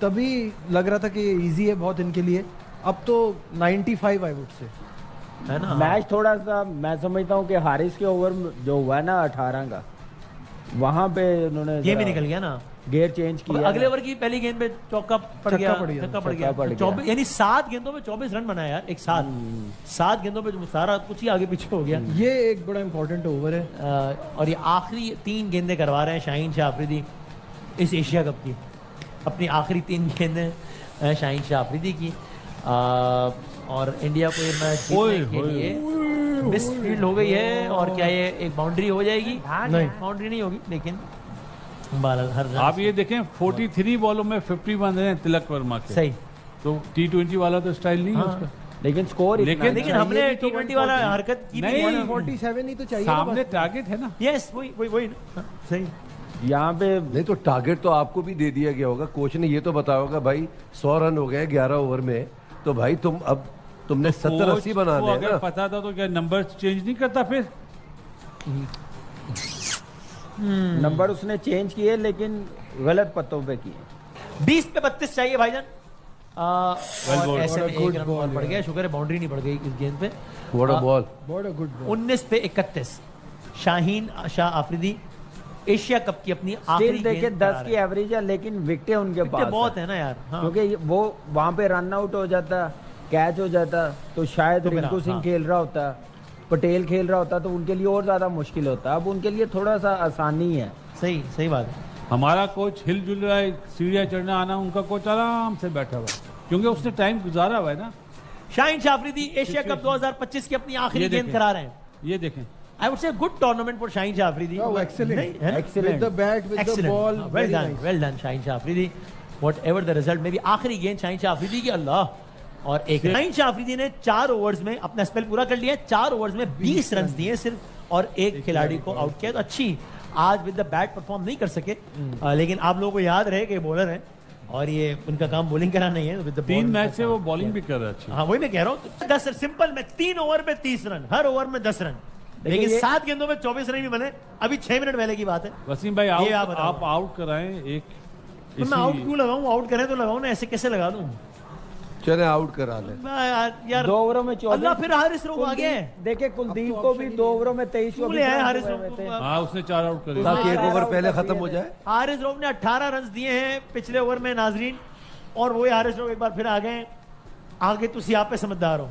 तभी लग रहा था कि ये इजी है बहुत इनके लिए। अब तो 95 आई वुड से। है ना। मैच थोड़ा सा मैं समझता हूँ कि हारिस के ओवर जो हुआ है ना 18 का, वहां पे उन्होंने गेम ही जरा निकल गया ना। गेयर चेंज अब किया। अगले ओवर की पहली गेंद पे चौका पड़ गया, पड़ गया, छक्का पड़ छक्का पड़ गया। गया। 24 यानी 7 गेंदों में 24 रन बनाया यार एक साथ। 7 गेंदों पे जो सारा कुछ ही आगे पीछे हो गया। ये एक बड़ा इंपॉर्टेंट ओवर है। और ये आखिरी 3 गेंदें करवा रहे हैं शाहीन शाह अफरीदी इस एशिया कप की। अपनी आखिरी 3 गेंदें शाहीन शाह अफरीदी की। और इंडिया को ये मैच जीतने के लिए मिस फील्ड हो गई है। और क्या ये एक बाउंड्री हो जाएगी? नहीं। बाउंड्री नहीं होगी, लेकिन बहरहाल हर रन आप ये देखें 43 बॉलों में 51 हैं तिलक वर्मा के। सही। तो T20 वाला तो स्टाइल नहीं है हाँ। उसका। लेकिन स्कोर लेकिन- लेकिन चाहिए हमने भी तो T20 वाला 140 हरकत की नहीं। नहीं। 47 ही तो चाहिए ना सामने बस। टारगेट है ना। यस वही वही वही हाँ, सही। यहाँ पे नहीं तो टारगेट तो आपको भी दे दिया गया होगा, कोच ने ये तो बताया होगा भाई 100 रन हो गए 11 ओवर में, तो भाई तुमने 70-80 बना कोच को दे अगर ना। पता था तो क्या नंबर चेंज नहीं करता फिर? नंबर उसने चेंज किए लेकिन गलत पत्तों पे किए। 20 पे 32 चाहिए भाईजान। Well और bowled. ऐसे में What a good एक रन ball, और पड़ yeah. गया। शुक्र है बाउंड्री नहीं पड़ गई इस गेंद पे। What a ball. बहुत अ गुड बॉल। 19 पे 31 शाहीन शाह आफरीदी एशिया कप की अपनी आखिरी स्टिल देखे गेंद 10 की एवरेज है, लेकिन विकेटें उनके विकेट पास बहुत है। है ना यार। हाँ। क्योंकि वो वहां पे रन आउट हो जाता, कैच हो जाता, तो शायद तो फिर रिंकू सिंह हाँ। खेल रहा होता, पटेल खेल रहा होता, तो उनके लिए और ज्यादा मुश्किल होता। अब उनके लिए थोड़ा सा आसानी है। सही सही बात है। हमारा कोच हिल जुल रहा है, सीढ़ियाँ चढ़ना आना, उनका कोच आराम से बैठा हुआ है क्योंकि उसने टाइम गुजारा हुआ है ना। शाहीन शाह अफरीदी एशिया कप 2025 की अपनी आखिरी ये गेंद देखें। करा रहे हैं। ये देखें I would say good tournament for Shaheen Shah Afridi. नहीं, एक्सेलेंट है ना? Excellent. With the bat with the Excellent. Ball. Well done well done Shaheen Shah Afridi. What ever the result में भी आखिरी गेंद शाहीन शाह अफरीदी की। अल्लाह। और एक शाहीन शाह अफरीदी ने 4 ओवर्स में अपना स्पेल पूरा कर लिया। 4 ओवर्स में 20 रन दिए सिर्फ और एक खिलाड़ी को आउट किया। तो अच्छी आज विद द बैट परफॉर्म नहीं कर सके, लेकिन आप लोगों को याद रहे कि बॉलर हैं और ये उनका काम बॉलिंग कराना नहीं है। विद द 3 मैच से वो बॉलिंग भी कर रहा है अच्छी। हाँ वही मैं कह रहा हूँ। 10 सिंपल में 3 ओवर में 30 रन, हर ओवर में 10 रन, देखिए लेकिन ये- 7 गेंदों में 24 रन भी बने। अभी 6 मिनट पहले की बात है। वसीम भाई ये आप आउट बताओ। आप आउट कराएं एक तो मैं आउट क्यों लगाऊं? आउट करें तो लगाऊं ना, ऐसे कैसे लगा दूं? चले आउट करा ले। यार 2 ओवरों में 14। अल्लाह फिर हारिस रोक आ गया है। देखिए कुलदीप को भी 2 ओवरों में 23 क्यों ले आए हारिस रोक को? हाँ उसने 4 आउट करे। ताकि एक ओवर पहले खत्म हो जाए। हारिस रोक ने 18 रन दिए हैं पिछले ओवर में नाजरीन, और वही हारिस रोक एक बार फिर आ गए। आगे तुसी आप पे समझदार हो।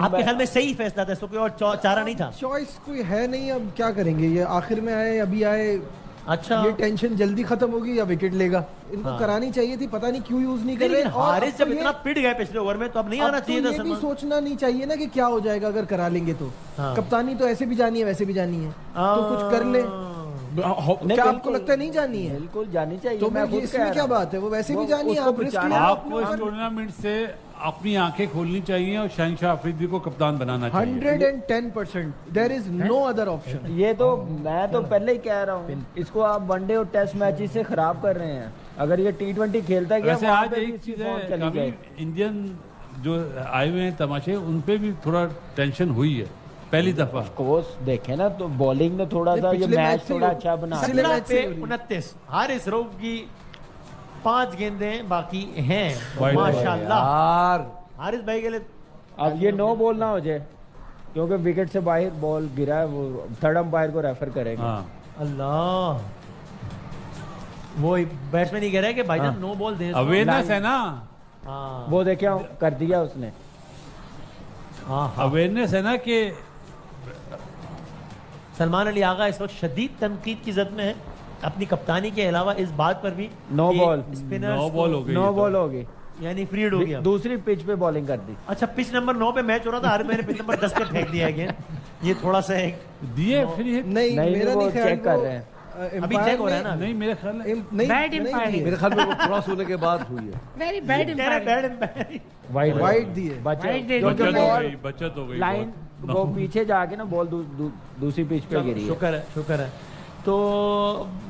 आपके ख्याल में सही फैसला था, इसको कोई और चारा नहीं था? चॉइस कोई है नहीं, अब क्या करेंगे। ये आखिर में आए, अभी आए, अच्छा ये टेंशन जल्दी खत्म होगी या विकेट लेगा, इनको करानी चाहिए थी, पता नहीं क्यों यूज नहीं कर रहे। लेकिन और हारिस अब जब तो ये- इतना पिट गए पिछले ओवर में तो अब नहीं अब आना तो चाहिए था ये भी सलमान। सोचना नहीं चाहिए ना कि क्या हो जाएगा अगर करा लेंगे तो। हाँ। कप्तानी तो ऐसे भी जानी है वैसे भी जानी है, तो कुछ कर ले। नहीं, क्या आपको बिल्कुल, लगता है नहीं जानी है? बिल्कुल जानी चाहिए। तो मैं मैं खुद इसमें कह क्या रहा हूं। बात है, वो वैसे भी वो जानी है, उसको आप रिस्क बचाना ले है। आपको इस टूर्नामेंट से अपनी आंखें खोलनी चाहिए और शहनशाह अफरीदी को कप्तान बनाना चाहिए। 110%, there is no other option. ये तो मैं तो पहले ही कह रहा हूँ, इसको आप वनडे और टेस्ट मैचेस से खराब कर रहे हैं। अगर ये T20 खेलता गया वैसे वहाँ आज पे भी एक इसकी चीज फॉर्म है, चली काफी जाएगी। इंडियन जो आए हुए हैं तमाशे, उन पे भी थोड़ा टेंशन हुई है पहली दफा। कोर्स देखे ना तो बॉलिंग ने थोड़ा सा ये पिछले मैच मैच से थोड़ा ही- अच्छा बना पिछले दिया। मैच से हो रही है। 29 हारिस रऊफ की 5 गेंदें बाकी हैं वाइड माशाल्लाह। यार हारिस भाई के लिए अब ये नो बॉल ना हो जाए, क्योंकि विकेट से बाहर बॉल गिरा है, वो थर्ड अंपायर को रेफर करेगा। हाँ, अल्लाह, वो बैट्समैन ही कह रहा है कि भाईजान नो बॉल दे। अवेयरनेस है ना, हाँ वो देखे कर दिया उसने। हाँ हाँ। अवेयरनेस है ना कि सलमान अली आगा इस वक्त शदीद तनकीद की जद में है अपनी कप्तानी के अलावा इस बात पर भी नो कि बॉल। स्पिनर्स नो बॉल हो गई। नो ये तो। बॉल होगी, यानी फ्रीड हो गया। दूसरी पिच पे बॉलिंग कर दी। अच्छा, पिच नंबर 9 पे मैच हो रहा था, हर मैंने पिच नंबर 10 पे फेंक दिया गेंद। ये थोड़ा सा एक दिए फ्री हिट। नहीं, नहीं, मेरा वो नहीं ख्याल check कर रहे हैं। अभी check हो रहा है ना? नहीं मेरे ख्याल है नहीं, Bad नहीं umpire। दिए। मेरे ख्याल में वो क्रॉस होने के बाद हुई है। वेरी बैड कह रहे एम्पायर। बैड वाइड वाइड दिए। Wide दे क्योंकि बचत हो बॉल गई, बचत हो गई लाइन बहुत। वो पीछे जाके ना बॉल दूसरी पिच पे गिरी है। शुक्र है, शुक्र है। तो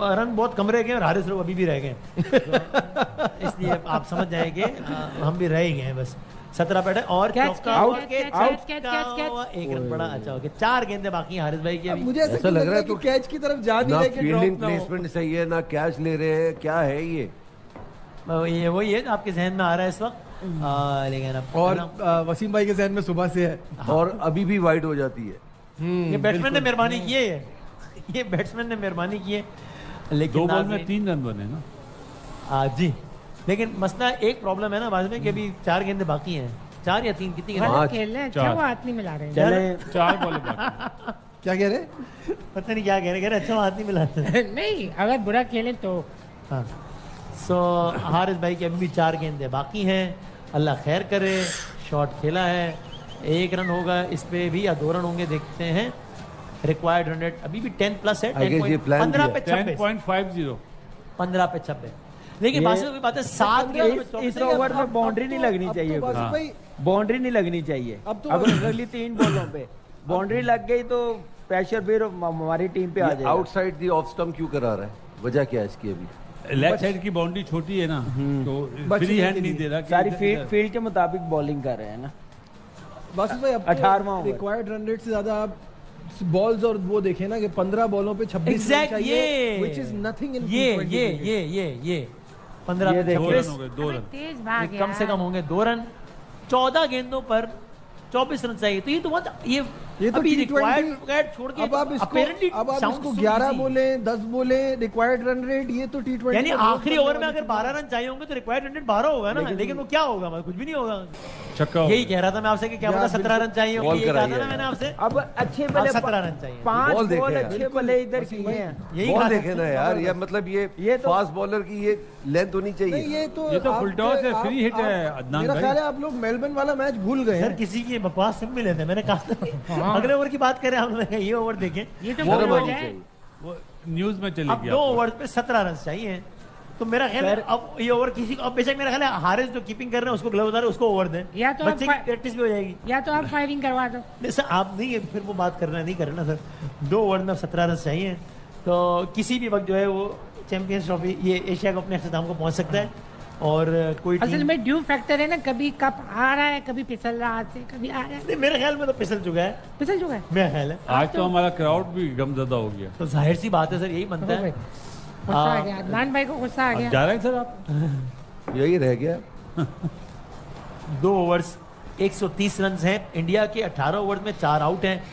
रन बहुत कम रह गए और हारिस रऊफ अभी भी रह गए। तो इसलिए आप समझ जाएंगे हम भी रह ही गए हैं बस। 17 बैट है और Catch, चौका catch, हुआ catch, के catch, आउट catch, का catch, catch. हुआ, एक रन बड़ा अच्छा हो गया। 4 गेंदें बाकी हैं हारिस भाई की अब अभी। मुझे ऐसा लग रहा है कि कैच की तरफ जा नहीं ना रहे कि फील्डिंग ड्रॉप ना हो। प्लेसमेंट सही है, ना कैच ले रहे हैं, क्या है ये? ये वही है जो आपके जहन में आ रहा है इस वक्त। लेकिन अब और वसीम भाई के जहन में सुबह से है। और अभी भी वाइड हो जाती है। ये बैट्समैन ने मेहरबानी की है, ये बैट्समैन ने मेहरबानी की है। लेकिन 2 बॉल में नाज़रीन, 3 रन बने ना। जी, लेकिन मसला एक प्रॉब्लम है ना बाद में कि अभी 4 गेंदें बाकी हैं। 4 या 3 कितनी गेंदें? गलत खेल रहे हैं, अच्छा चार। वो हाथ नहीं मिला रहे हैं। चले 4 बॉल बाकी। क्या कह रहे? पता नहीं क्या कह रहे अच्छा हाथ नहीं मिलाते। नहीं, अगर बुरा खेलें तो हाँ, सो हारिस भाई की अभी भी 4 गेंदें बाकी हैं। अल्लाह खैर करे, शॉट खेला है, 1 रन होगा इस पे भी या 2 रन होंगे, देखते हैं। रिक्वायर्ड रन रेट अभी भी 10 प्लस है। I guess ये plan 15 भी पे है। 26, 10.50। 15 पे 26। लेकिन ये- बात है 7 गेंद इस ओवर में बाउंड्री नहीं लगनी चाहिए। वासिफ हाँ। भाई बाउंड्री नहीं लगनी चाहिए। अब तो- अगर अगली 3 बॉलों पे बाउंड्री लग गई तो प्रेशर फिर हमारी टीम पे आ जाएगा। आउटसाइड दी ऑफ स्टंप क्यों करा रहा है? वजह क्या है इसकी अभी? लेफ्ट साइड की बाउंड्री छोटी है ना, तो बचने फ्री हैंड के नहीं लिए। दे रहा कि सारी इधर- फील्ड के मुताबिक बॉलिंग कर रहे हैं ना। वासिफ भाई, अब 18वां ओवर। रिक्वायर्ड रन रेट से ज्यादा आप बॉल्स और वो देखें ना कि 15 बॉलों पे 26 रन एग्जैक्ट चाहिए, ये व्हिच इज नथिंग इन ये 15 ये पे दो देखिए। 26। रन हो गए, 2 रन। तेज भाग कम से कम होंगे 2 रन। 14 गेंदों पर 24 रन चाहिए। तो ये तो बहुत ये तो अभी T20 रिक्वायर्ड छोड़ के अब आप apparently इसको sounds so 11 easy. बोले 10 बोले रिक्वायर्ड रन रेट, ये तो T20 यानी का बहुत आखिरी बनने ओवर में वाली अगर चीज़ 12 रन चाहिए होंगे तो रिक्वायर्ड रन रेट 12 होगा ना। लेकिन वो क्या होगा, मतलब कुछ भी नहीं होगा। छक्का हो यही गया। कह रहा था मैं आपसे कि क्या यार, पता 17 रन चाहिए होंगे। बॉल यही कहा था कराइए ना मैंने आपसे। अब अच्छे अब भले 17 रन चाहिए। 5 बॉल देखे बॉल यार। अच्छे भले इधर किए हैं। यही बॉल कहा देखे ना यार, ये मतलब ये ये तो- फास्ट बॉलर की ये लेंथ होनी नहीं, चाहिए। ये तो ये तो आप- फुल टॉस है, आप- फ्री हिट है, आप- अदनान मेरा भाई। ख्याल है आप लोग मेलबर्न वाला मैच भूल गए सर हैं। किसी की बकवास सुन भी लेते हैं। मैंने कहा था अगले ओवर की बात करें हम लोग, ये ओवर देखें। ये तो शर्म बोल हो आनी जाए। चाहिए। वो न्यूज में अब चलेगी 2 आपको। ओवर पे 17 रन चाहिए। तो मेरा ख्याल है अब ये ओवर किसी को, अब बेशक मेरा ख्याल है हारिस जो कीपिंग कर रहे हैं उसको ग्लव उतारे, उसको ओवर दें, या तो बच्चे आप की प्रैक्टिस भी हो जाएगी। या तो आप फायरिंग करवा दो। नहीं सर, आप नहीं है फिर वो बात करना नहीं करना सर। 2 ओवर में 17 रन चाहिए, तो किसी भी वक्त जो है वो चैंपियंस ट्रॉफी ये एशिया कप अपने अख्ताम को पहुंच सकता है। और कोई असल टीम में ड्यू फैक्टर है ना, कभी कप आ रहा है, कभी फिसल रहा हाथ से, कभी आ रहा है, नहीं, मेरे ख्याल में तो फिसल चुका है। फिसल चुका है। मेरा ख्याल है आज तो हमारा क्राउड भी गमजदा हो गया। तो जाहिर सी बात है सर, यही बनता भाई, है। गुस्सा आ गया अदनान भाई को, गुस्सा आ अब गया। जा रहे हैं सर आप? यही रह गया। 2 ओवर्स 130 रन हैं इंडिया के। 18 ओवर में 4 आउट हैं।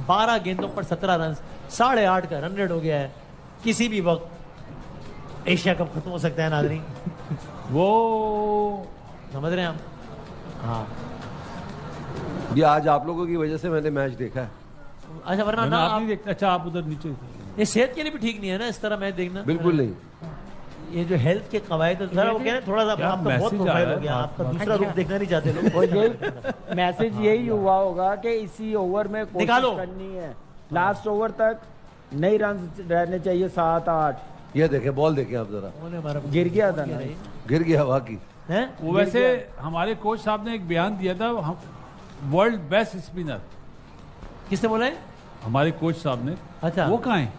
12 गेंदों पर 17 रन, 8.5 का रन रेट हो गया है। किसी भी वक्त एशिया कप खत्म हो सकता है नाज़रीन। वो समझ रहे हैं हम? हाँ, ये आज आप लोगों की वजह से मैंने मैच देखा है। अच्छा वरना मैंने ना आप आप नहीं देखते। अच्छा आप उधर नीचे ये सेहत के लिए भी ठीक नहीं है ना इस तरह मैच देखना। बिल्कुल नहीं। ये जो हेल्थ के कवायद तो सर वो कह रहे हैं थोड़ा सा क्या आपका बहुत मैसेज आ प्रोफाइल रहा हो है गया, बात आपका बात दूसरा रूप देखना नहीं चाहते लोग। और यही मैसेज यही हुआ होगा कि इसी ओवर में कोशिश निकालो। करनी है, लास्ट ओवर तक नहीं रन रहने चाहिए 7-8। ये देखें बॉल देखें आप जरा, उन्होंने हमारा गिर गया था ना। गिर गया बाकी। हैं? वो वैसे हमारे कोच साहब ने एक बयान दिया था, हम वर्ल्ड बेस्ट स्पिनर, किसने बोला है? हमारे कोच साहब ने। अच्छा। वो कहाँ है?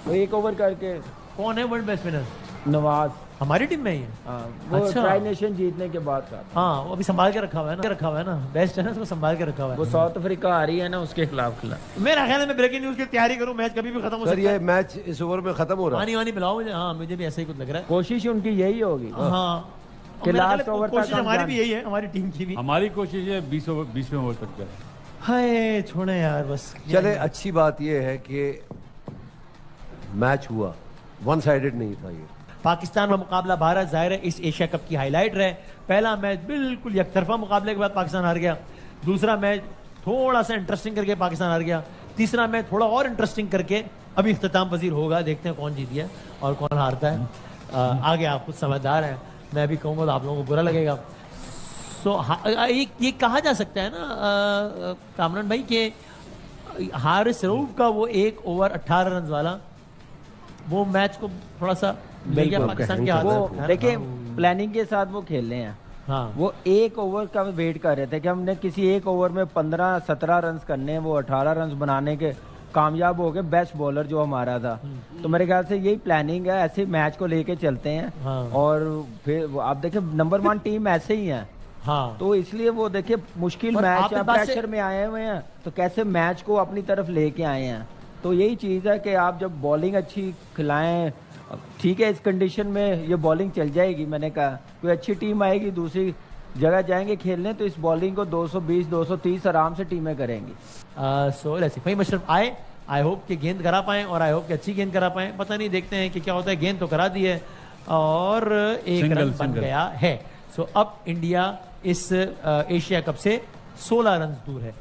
वो एक ओवर करके कौन है वर्ल्ड बेस्ट स्पिनर? नवाज, हमारी टीम में ही है। हाँ, वो अच्छा। ट्राई नेशन जीतने के बाद का। हाँ वो अभी संभाल के रखा हुआ है ना, बेस्ट है ना, उसको संभाल के रखा हुआ वो है। साउथ अफ्रीका आ रही है ना, उसके खिलाफ खिला। मेरा ख्याल है मैं ब्रेकिंग न्यूज की तैयारी करूं, मैच कभी भी खत्म हो सर सकता ये है। मैच इस ओवर में खत्म हो रहा है। पानी वानी पिलाओ मुझे। हाँ मुझे भी ऐसा ही कुछ लग रहा है। कोशिश उनकी यही होगी हाँ कि मेरा ख्याल लास्ट है ओवर तक कोशिश हम हमारी जाएं। भी यही है, हमारी टीम की भी। हमारी कोशिश है 20वें ओवर तक जाए। हाय छोड़े यार बस। चले, अच्छी बात ये है कि मैच हुआ, वन साइडेड नहीं था ये। पाकिस्तान का मुकाबला भारत जाहिर है इस एशिया कप की हाईलाइट रहे। पहला मैच बिल्कुल एकतरफा मुकाबले के बाद पाकिस्तान हार गया। दूसरा मैच थोड़ा सा इंटरेस्टिंग करके पाकिस्तान हार गया। तीसरा मैच थोड़ा और इंटरेस्टिंग करके अभी इख्तिताम पजीर होगा, देखते हैं कौन जीत गया और कौन हारता है। आगे आप खुद समझदार हैं, मैं अभी कहूँगा तो आप लोगों को बुरा लगेगा। ये कहा जा सकता है ना कामरान भाई कि हारिस रऊफ का वो 1 ओवर 18 रन वाला वो मैच को थोड़ा सा मिल गया पाकिस्तान के हाथ वो में। देखिए प्लानिंग के साथ वो खेल रहे हैं। हाँ वो 1 ओवर का वेट कर रहे थे कि हमने किसी 1 ओवर में 15-17 रन करने हैं, वो 18 रन बनाने के कामयाब हो गए। बेस्ट बॉलर जो हमारा था, तो मेरे ख्याल से यही प्लानिंग है, ऐसे मैच को लेके चलते हैं। हाँ। और फिर आप देखिए नंबर 1 टीम ऐसे ही है, हाँ तो इसलिए वो देखिए मुश्किल और मैच आपके है, पास से- प्रेशर में आए हुए हैं, तो कैसे मैच को अपनी तरफ लेके आए हैं। तो यही चीज़ है कि आप जब बॉलिंग अच्छी खिलाएं, ठीक है इस कंडीशन में ये बॉलिंग चल जाएगी। मैंने कहा कोई अच्छी टीम आएगी, दूसरी जगह जाएंगे खेलने, तो इस बॉलिंग को 220-230 आराम से टीमें करेंगी। So let's see Fahim Ashraf आए, आई होप कि गेंद करा पाएं और आई होप कि अच्छी गेंद करा पाएं। पता नहीं, देखते हैं कि क्या होता है। गेंद तो करा दी है और एक रन बन गया है। सो अब इंडिया इस एशिया कप से 16 रन दूर है।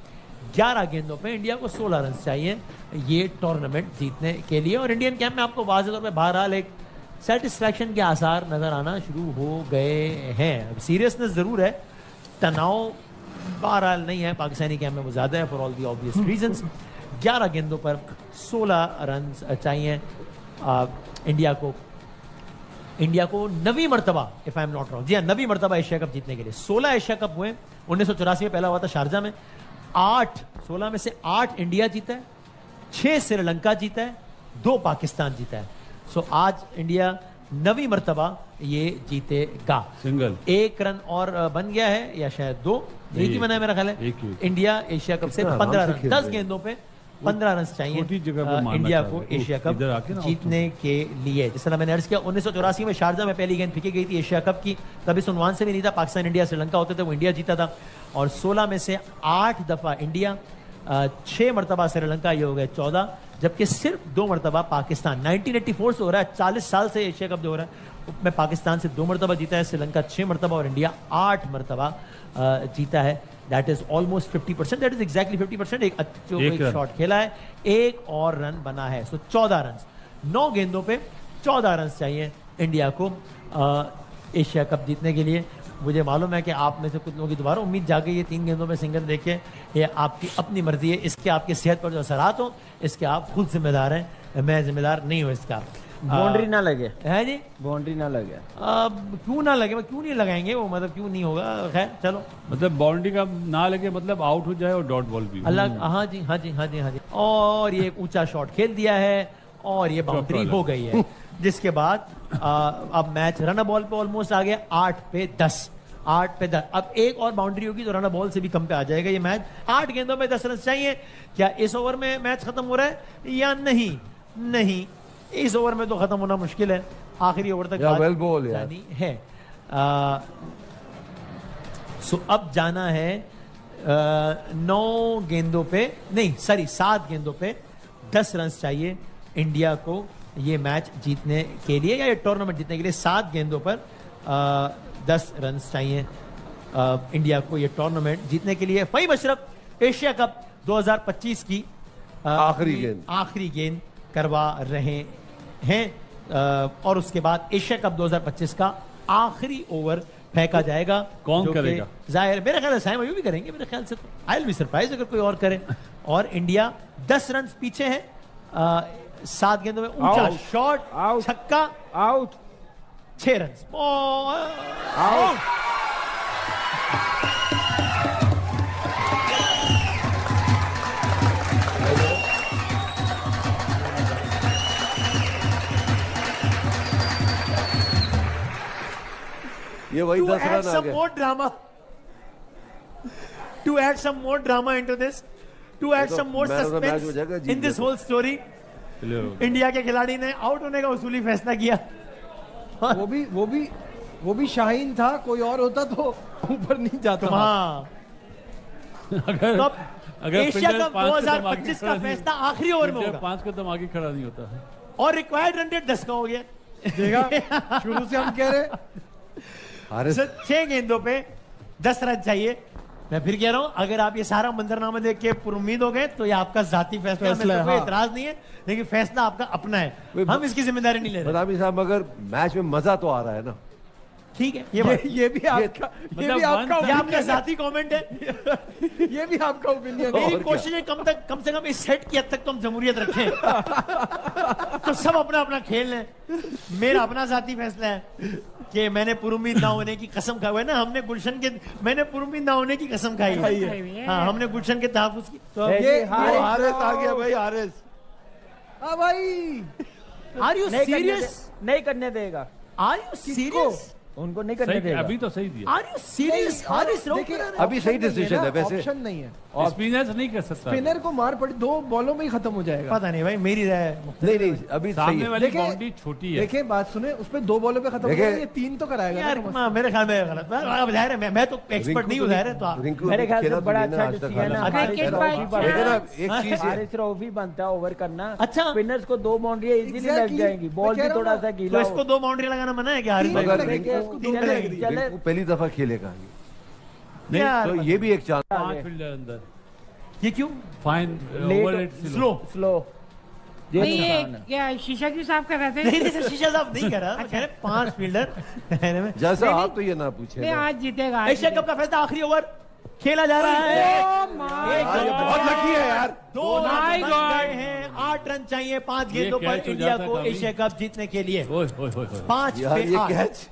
11 गेंदों पे इंडिया को 16 रन चाहिए ये टूर्नामेंट जीतने के लिए। और इंडियन कैंप में आपको वाज़ेह तौर पे बहरहाल एक सेटिस्फैक्शन के आसार नजर आना शुरू हो गए हैं। सीरियसनेस जरूर है, तनाव बहरहाल नहीं है पाकिस्तानी कैंप में, वो ज्यादा है for all the obvious reasons. 11 गेंदों पर 16 रन चाहिए इंडिया को 9वीं मरतबा, if I am not wrong, जी हाँ 9वीं मरतबा एशिया कप जीतने के लिए। 16 एशिया कप हुए, 1984 में पहला हुआ था शारजा में। 16 में से 8 इंडिया जीता है, 6 श्रीलंका जीता है, 2 पाकिस्तान जीता है। सो आज इंडिया 9वीं मरतबा ये जीतेगा। सिंगल 1 रन और बन गया है, या शायद 2, एक ही बना है मेरा ख्याल है। इंडिया एशिया कप से 15 रन, 10 गेंदों पे 15 रन चाहिए इंडिया को एशिया कप जीतने के लिए। जिस तरह मैंने अर्ज किया, 1984 में शारजा में पहली गेंद फेंकी गई थी एशिया कप की, तभी सुनवान से भी नहीं था। पाकिस्तान इंडिया श्रीलंका होते थे, वो इंडिया जीता था। और 16 में से 8 दफा इंडिया, 6 मरतबा श्रीलंका, ये हो गए 14, जबकि सिर्फ 2 मरतबा पाकिस्तान। 1984 से हो रहा है, 40 साल से एशिया कप जो हो रहा है उसमें पाकिस्तान से 2 मरतबा जीता है, श्रीलंका 6 मरतबा और इंडिया 8 मरतबा जीता है। That is almost 50%, that is exactly 50%। एक शॉट खेला है, 1 और रन बना है। सो 14 रन, 9 गेंदों पे 14 रन चाहिए इंडिया को एशिया कप जीतने के लिए। मुझे मालूम है कि आप में से कुछ लोगों की दोबारा उम्मीद जाग गई है 3 गेंदों में सिंगल देखे। ये आपकी अपनी मर्जी है, इसके आपकी सेहत पर जो असरात हो इसके आप खुद जिम्मेदार हैं, मैं जिम्मेदार नहीं हूँ इसका। बाउंड्री ना लगे है जी, बाउंड्री ना लगे। क्यों ना लगे, क्यों नहीं लगाएंगे वो, मतलब क्यों नहीं होगा। खैर चलो, मतलब बाउंड्री का ना लगे, मतलब आउट हो जाए और डॉट बॉल भी। अल्लाह, हाँ जी हाँ जी हाँ जी हाँ जी। और ये एक ऊंचा शॉट खेल दिया है और ये बाउंड्री हो गई है। जिसके बाद अब मैच रन बॉल पे ऑलमोस्ट आ गया, 8 पे 10। अब एक और बाउंड्री होगी तो रन बॉल से भी कम पे आ जाएगा ये मैच। 8 गेंदों में 10 रन चाहिए। क्या इस ओवर में मैच खत्म हो रहा है या नहीं? नहीं, इस ओवर में तो खत्म होना मुश्किल है, आखिरी ओवर तक वेल बॉल जानी है। सो अब जाना है 9 गेंदों पे, नहीं सॉरी 7 गेंदों पे 10 रन चाहिए इंडिया को ये मैच जीतने के लिए, या ये टूर्नामेंट जीतने के लिए। 7 गेंदों पर 10 रन चाहिए इंडिया को ये टूर्नामेंट जीतने के लिए। फ़हीम अशरफ, एशिया कप 2025 की आखिरी गेंद करवा रहे हैं और उसके बाद एशिया कप 2025 का आखिरी ओवर फेंका जाएगा। कौन जो कि करेगा? जाहिर मेरे ख्याल से साइम अयूबी करेंगे मेरे ख्याल से। तो आई विल बी सरप्राइज अगर कोई और करे। और इंडिया 10 रन पीछे है। 7 गेंदों में ऊंचा शॉट, छक्का, आउट, 6 रन। आउट। ये वही 10 रन आ गए। To add some more drama into this, to add some more man of the match हो suspense जाएगा, जीत in this गए तो। whole story, इंडिया के खिलाड़ी ने आउट होने का उसूली फैसला किया। वो भी शाहीन था, कोई और होता तो ऊपर नहीं जाता। हाँ, अगर एशिया पिंडर कप 5 कदम 2025 का आगे खड़ा फैसला आखिरी ओवर में नहीं- होगा 5 कदम आगे खड़ा नहीं होता है। और रिक्वायर्ड रन रेट 10 का हो गया। देखा, शुरू से हम कह रहे हारिस 6 गेंदों पे 10 रन चाहिए। मैं फिर कह रहा हूं, अगर आप ये सारा मंजरनामा देख के पुरुम्मीद हो गए तो ये आपका जाती फैसला है, फैसला है, कोई हाँ। एतराज नहीं है, लेकिन फैसला आपका अपना है, हम इसकी जिम्मेदारी नहीं ले रहे। बदामी साहब, मगर मैच में मजा तो आ रहा है ना। ठीक है, ये बात ये भी आपका ये आपका जाती कमेंट है। ये भी आपका ओपिनियन है। मेरी कोशिश है कम से कम इस सेट की हद तक तो हम जमहूरियत रखें। तो सब अपना अपना खेल है। मेरा अपना जाती फैसला है कि मैंने पुरुम्मीद ना होने की कसम खाई है ना। मैंने पुरुम्मीद ना होने की कसम खाई है। हाँ, हमने गुलशन के तहफ्फुज़ की। तो हारिस आ गया भाई, हारिस। हाँ भाई, आर यू सीरियस? नहीं करने देगा, आर यू सीरियस? उनको नहीं करने सही, देगा। अभी तो सही दिया। Are you serious? हारिस देखिए, अभी सही डिसीजन है वैसे। ऑप्शन नहीं है। स्पिनर्स नहीं कर सकता। स्पिनर को मार पड़ी, 2 बॉलों में ही खत्म हो जाएगा। पता नहीं भाई, मेरी राय नहीं नहीं, अभी सही सामने है। वाली देखिए- बाउंड्री छोटी है। देखिए, बात सुने, उस पे 2 बॉलों पे खत्म हो देखिए- जाएगा, ये 3 तो कराएगा ना यार कम से हाँ, मेरे ख्याल में गलत। अब ज़ाहिर है मैं तो एक्सपर्ट नहीं हूँ, ज़ाहिर है। तो आप रिंकू मेरे ख्याल से खेला तो बड़ा नहीं ना अच्छा आज तक डिसीजन है। हालांकि। हारिस क्रिकेट रऊफ बाय ही बनता देखो ना, है। एक चीज है, हारिस रऊफ ही बनता है ओवर करना। अच्छा। स्पिनर्स को 2 बाउंड्री इजीली लग Exactly, जाएंगी, मैं बॉल कह भी रहा हूँ थोड़ा ना। सा तो गीला इसको 2 बाउंड्री लगाना मना है क्या हारिस भाई? तीन मगर लगेगी, रिंकू- उसको तीन 2 लगेगी। लगेगी। चले। रिंकू पहली दफा खेलेगा। नहीं, यार, तो ये भी एक चांस। 5 फील्डर अंदर। ये क्यों? Fine, Late- over rate slow. Slow. नहीं, ये क्या शीशा क्यों साफ कर रहे थे? नहीं सर, शीशा साहब नहीं कर रहा। मैं कह रहे 5 फील्डर कहने में। जैसा आप तो ये ना पूछे नहीं, ना। आज जीतेगा, आज एशिया कप का फैसला आखिरी ओवर खेला जा रहा है। my एक यार, ये बहुत लकी है यार। 2 my रन God. गए हैं, 8 रन चाहिए 5 ये गेंदों पर कैच हो इंडिया जाता को कभी। एशिया कप जीतने के लिए। ओए ओए ओए ओए। 5 यार पे ये 8। कैच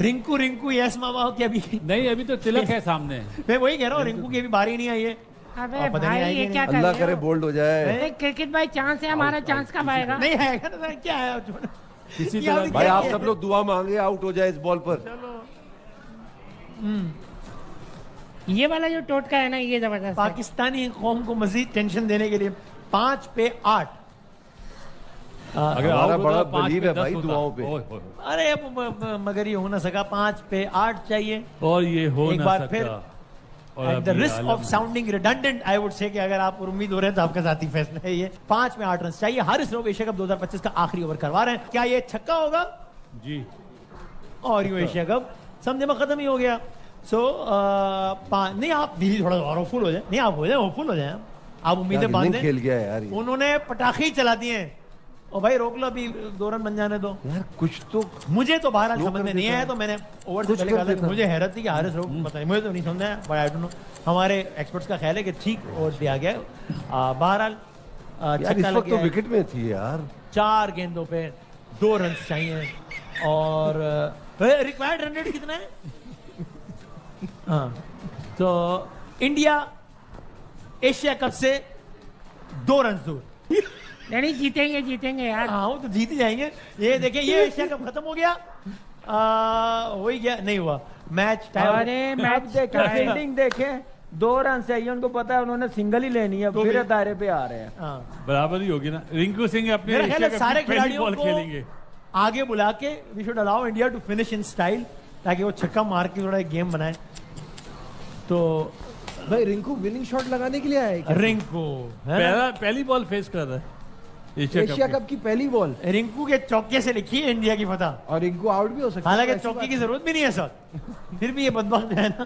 रिंकू यस मामा की अभी नहीं, अभी तो तिलक है सामने। मैं वही कह रहा हूँ, रिंकू की अभी बारी नहीं आई है। अबे पता नहीं भाई, आएगी ये नहीं। क्या कर अल्लाह रहे करे हो? बोल्ड हो जाए। नहीं, क्रिकेट भाई चांस है, हमारा चांस कब आएगा? नहीं आएगा ना सर, क्या है? किसी ये तरह अभी भाई क्या आप किया? सब लोग दुआ मांगे आउट हो जाए इस बॉल पर। ये वाला जो टोटका है ना, ये जबरदस्त है। पाकिस्तानी कौम को मजीद टेंशन देने के लिए 5 पे 8। अगर हमारा out बड़ा होता, 5 believe पे है 10 भाई होता। दुआओं पे। ओए, ओए, ओए। अरे मगर ये हो ना सका। 5 पे 8 चाहिए। और ये हो एक ना बार सकता। फिर और एट द अभी risk Alam of sounding redundant I would say कि अगर आप उम्मीद हो रहे हैं तो आपका जाती फैसला है ये। 5 में 8 रन चाहिए। हारिस रऊफ एशिया कप 2025 का आखिरी ओवर करवा रहे हैं। क्या ये छक्का होगा? जी। और ये एशिया कप समझे में खत्म ही हो गया। सो नहीं, आप भी थोड़ा और फुल हो जाए। नहीं, आप हो जाए, फुल हो जाए। आप उम्मीदें बांधें। खेल गया यार ये। उन्होंने पटाखे ही चला दिए हैं। और भाई रोक लो, अभी 2 रन बन जाने दो। यार कुछ तो मुझे तो बहरहाल लोग समझ में कर नहीं देता आया, है। तो मैंने ओवर से कुछ पहले कर कहा था कि देता है। मुझे हैरत थी कि हारिस रऊफ पता नहीं, मुझे तो नहीं समझ आया, बट आई डोंट नो। हमारे एक्सपर्ट्स का ख्याल है कि ठीक ओवर दिया गया है। बहरहाल यार इस छक्का लग वक्त गया तो है। विकेट में थी यार। 4 गेंदों पे 2 रन चाहिए। और रिक्वायर्ड रन रेट कितना है? हाँ, तो इंडिया एशिया कप से 2 रन दूर। नहीं, जीतेंगे यार। हाँ, वो तो जीत ही जाएंगे। ये देखिए, ये एशिया कप खत्म हो गया। हो ही गया, नहीं हुआ मैच टाइम। अरे अब मैच देखें, फील्डिंग देखें, 2 रन चाहिए उनको, पता है उन्होंने सिंगल ही लेनी है, तो फिर भी- दायरे पे आ रहे हैं। हाँ, बराबर ही होगी ना। रिंकू सिंह अपने मेरा ख्याल एशिया है कप सारे की पहली खिलाड़ियों बॉल को खेलेंगे। आगे बुला के we should allow India to finish in style, ताकि वो छक्का मार के थोड़ा एक गेम बनाए। तो भाई रिंकू विनिंग शॉट लगाने के लिए आया है क्या? रिंकू है ना? पहली बॉल फेस कर रहा है एशिया कप की पहली बॉल, रिंकू के चौके से लिखी है इंडिया की फतह। और रिंकू आउट भी हो सकता है। हालांकि ऐसी चौके बात की है। जरूरत भी नहीं है सर, फिर भी ये बदबख्त है ना।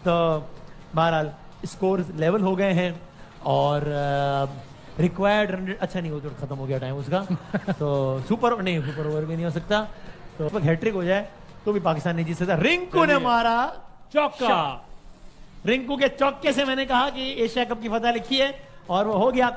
तो बहरहाल स्कोर लेवल हो गए हैं और रिक्वायर्ड रन रेट, अच्छा नहीं हो तो खत्म हो गया टाइम उसका तो सुपर ओवर भी नहीं हो सकता, तो हैट्रिक हो जाए तो भी पाकिस्तान नहीं जीत सकता। रिंकू ने मारा चौका। रिंकू के चौके से मैंने कहा कि एशिया कप की फतह लिखी है और वो हो गया।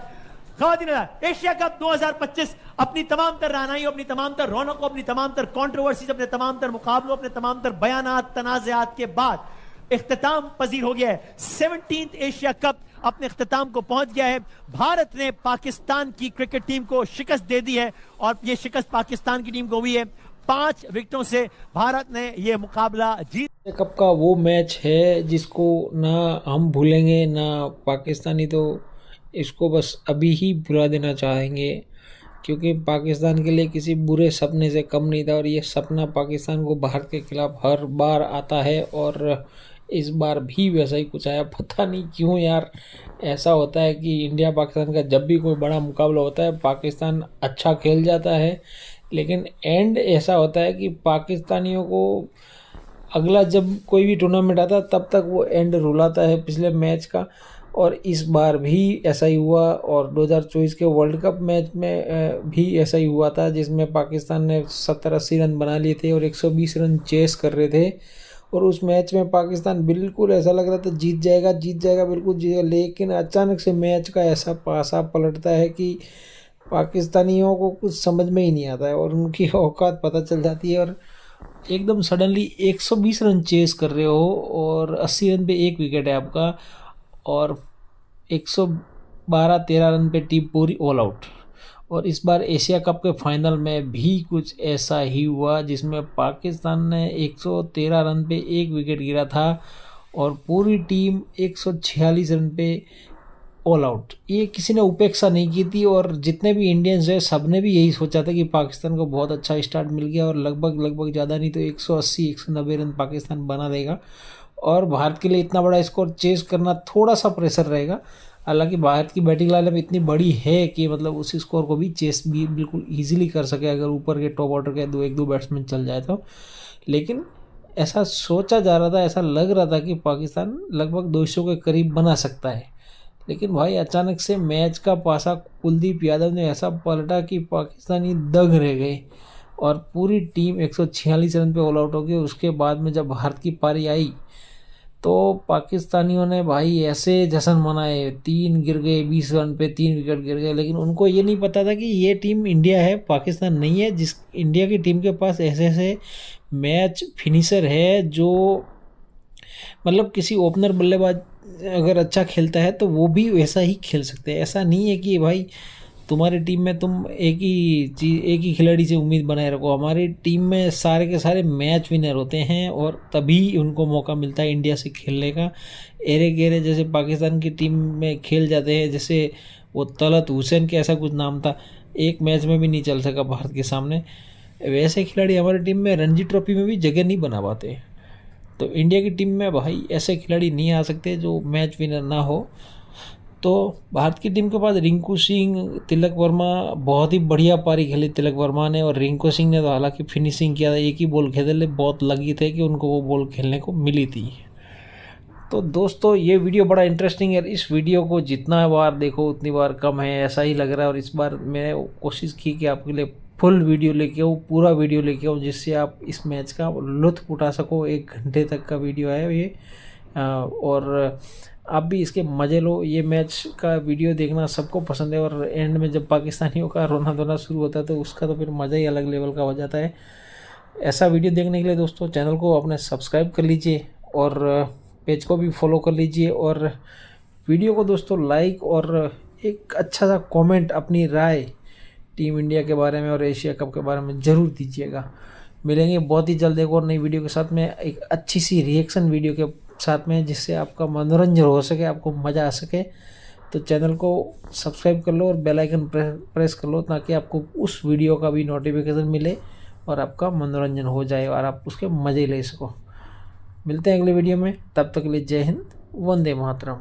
ख़वातीन एशिया कप 2025 अपनी तमाम तर रानाई, अपनी तमाम तर रौनकों, अपनी तमाम तर कंट्रोवर्सीज, अपने तमाम तर मुकाबलों, अपने तमाम तर बयानात तनाज़ात के बाद इख्तिताम पजीर हो गया है। 17th एशिया कप अपने इख्तिताम को पहुंच गया है। भारत ने पाकिस्तान की क्रिकेट टीम को शिकस्त दे दी है और यह शिकस्त पाकिस्तान की टीम को हुई है 5 विकेटों से। भारत ने यह मुकाबला जीत। कप का वो मैच है जिसको ना हम भूलेंगे ना पाकिस्तानी, तो इसको बस अभी ही भुला देना चाहेंगे, क्योंकि पाकिस्तान के लिए किसी बुरे सपने से कम नहीं था और ये सपना पाकिस्तान को भारत के खिलाफ हर बार आता है और इस बार भी वैसा ही कुछ आया। पता नहीं क्यों यार ऐसा होता है कि इंडिया पाकिस्तान का जब भी कोई बड़ा मुकाबला होता है पाकिस्तान अच्छा खेल जाता है, लेकिन एंड ऐसा होता है कि पाकिस्तानियों को अगला जब कोई भी टूर्नामेंट आता तब तक वो एंड रुलाता है पिछले मैच का, और इस बार भी ऐसा ही हुआ। और 2024 के वर्ल्ड कप मैच में भी ऐसा ही हुआ था, जिसमें पाकिस्तान ने 70-80 रन बना लिए थे और 120 रन चेस कर रहे थे, और उस मैच में पाकिस्तान बिल्कुल ऐसा लग रहा था जीत जाएगा बिल्कुल जीत जाएगा, लेकिन अचानक से मैच का ऐसा पासा पलटता है कि पाकिस्तानियों को कुछ समझ में ही नहीं आता है और उनकी औकात पता चल जाती है और एकदम सडनली 120 रन चेस कर रहे हो और 80 रन पे 1 विकेट है आपका और 112-13 रन पे टीम पूरी ऑल आउट। और इस बार एशिया कप के फाइनल में भी कुछ ऐसा ही हुआ, जिसमें पाकिस्तान ने 113 रन पे 1 विकेट गिरा था और पूरी टीम 146 रन पे ऑल आउट। ये किसी ने उपेक्षा नहीं की थी और जितने भी इंडियंस हैं सब ने भी यही सोचा था कि पाकिस्तान को बहुत अच्छा स्टार्ट मिल गया और लगभग ज़्यादा नहीं तो 180-190 रन पाकिस्तान बना देगा और भारत के लिए इतना बड़ा स्कोर चेस करना थोड़ा सा प्रेशर रहेगा। हालांकि भारत की बैटिंग लाइनअप इतनी बड़ी है कि मतलब उस स्कोर को भी चेस भी बिल्कुल ईजिली कर सके अगर ऊपर के टॉप ऑर्डर के 1-2 बैट्समैन चल जाए तो। लेकिन ऐसा सोचा जा रहा था, ऐसा लग रहा था कि पाकिस्तान लगभग 200 के करीब बना सकता है, लेकिन भाई अचानक से मैच का पासा कुलदीप यादव ने ऐसा पलटा कि पाकिस्तानी दंग रह गए और पूरी टीम 146 रन पे ऑल आउट हो गई। उसके बाद में जब भारत की पारी आई तो पाकिस्तानियों ने भाई ऐसे जश्न मनाए, 3 गिर गए 20 रन पे 3 विकेट गिर गए, लेकिन उनको ये नहीं पता था कि ये टीम इंडिया है, पाकिस्तान नहीं है। जिस इंडिया की टीम के पास ऐसे ऐसे मैच फिनिशर है जो मतलब किसी ओपनर बल्लेबाज अगर अच्छा खेलता है तो वो भी वैसा ही खेल सकते हैं। ऐसा नहीं है कि भाई तुम्हारी टीम में तुम एक ही खिलाड़ी से उम्मीद बनाए रखो। हमारी टीम में सारे के सारे मैच विनर होते हैं और तभी उनको मौका मिलता है इंडिया से खेलने का। एरे गेरे जैसे पाकिस्तान की टीम में खेल जाते हैं, जैसे वो तलत हुसैन के ऐसा कुछ नाम था, एक मैच में भी नहीं चल सका भारत के सामने। वैसे खिलाड़ी हमारी टीम में रणजी ट्रॉफी में भी जगह नहीं बना पाते। तो इंडिया की टीम में भाई ऐसे खिलाड़ी नहीं आ सकते जो मैच विनर ना हो। तो भारत की टीम के पास रिंकू सिंह, तिलक वर्मा, बहुत ही बढ़िया पारी खेली तिलक वर्मा ने, और रिंकू सिंह ने तो हालांकि फिनिशिंग किया था, एक ही बॉल खेले, बहुत लगी थे कि उनको वो बॉल खेलने को मिली थी। तो दोस्तों ये वीडियो बड़ा इंटरेस्टिंग है। इस वीडियो को जितना बार देखो उतनी बार कम है, ऐसा ही लग रहा है। और इस बार मैंने कोशिश की कि आपके लिए फुल वीडियो लेके आऊँ, पूरा वीडियो लेके आऊँ, जिससे आप इस मैच का लुत्फ़ उठा सको। 1 घंटे तक का वीडियो है ये, और आप भी इसके मज़े लो। ये मैच का वीडियो देखना सबको पसंद है और एंड में जब पाकिस्तानियों का रोना धोना शुरू होता है तो उसका तो फिर मज़ा ही अलग लेवल का हो जाता है। ऐसा वीडियो देखने के लिए दोस्तों चैनल को अपने सब्सक्राइब कर लीजिए और पेज को भी फॉलो कर लीजिए, और वीडियो को दोस्तों लाइक और एक अच्छा सा कमेंट अपनी राय टीम इंडिया के बारे में और एशिया कप के बारे में ज़रूर दीजिएगा। मिलेंगे बहुत ही जल्द एक और नई वीडियो के साथ में, एक अच्छी सी रिएक्शन वीडियो के साथ में, जिससे आपका मनोरंजन हो सके, आपको मज़ा आ सके। तो चैनल को सब्सक्राइब कर लो और बेल आइकन प्रेस कर लो, ताकि आपको उस वीडियो का भी नोटिफिकेशन मिले और आपका मनोरंजन हो जाए और आप उसके मज़े ले सको। मिलते हैं अगले वीडियो में, तब तक के लिए जय हिंद, वंदे मातरम।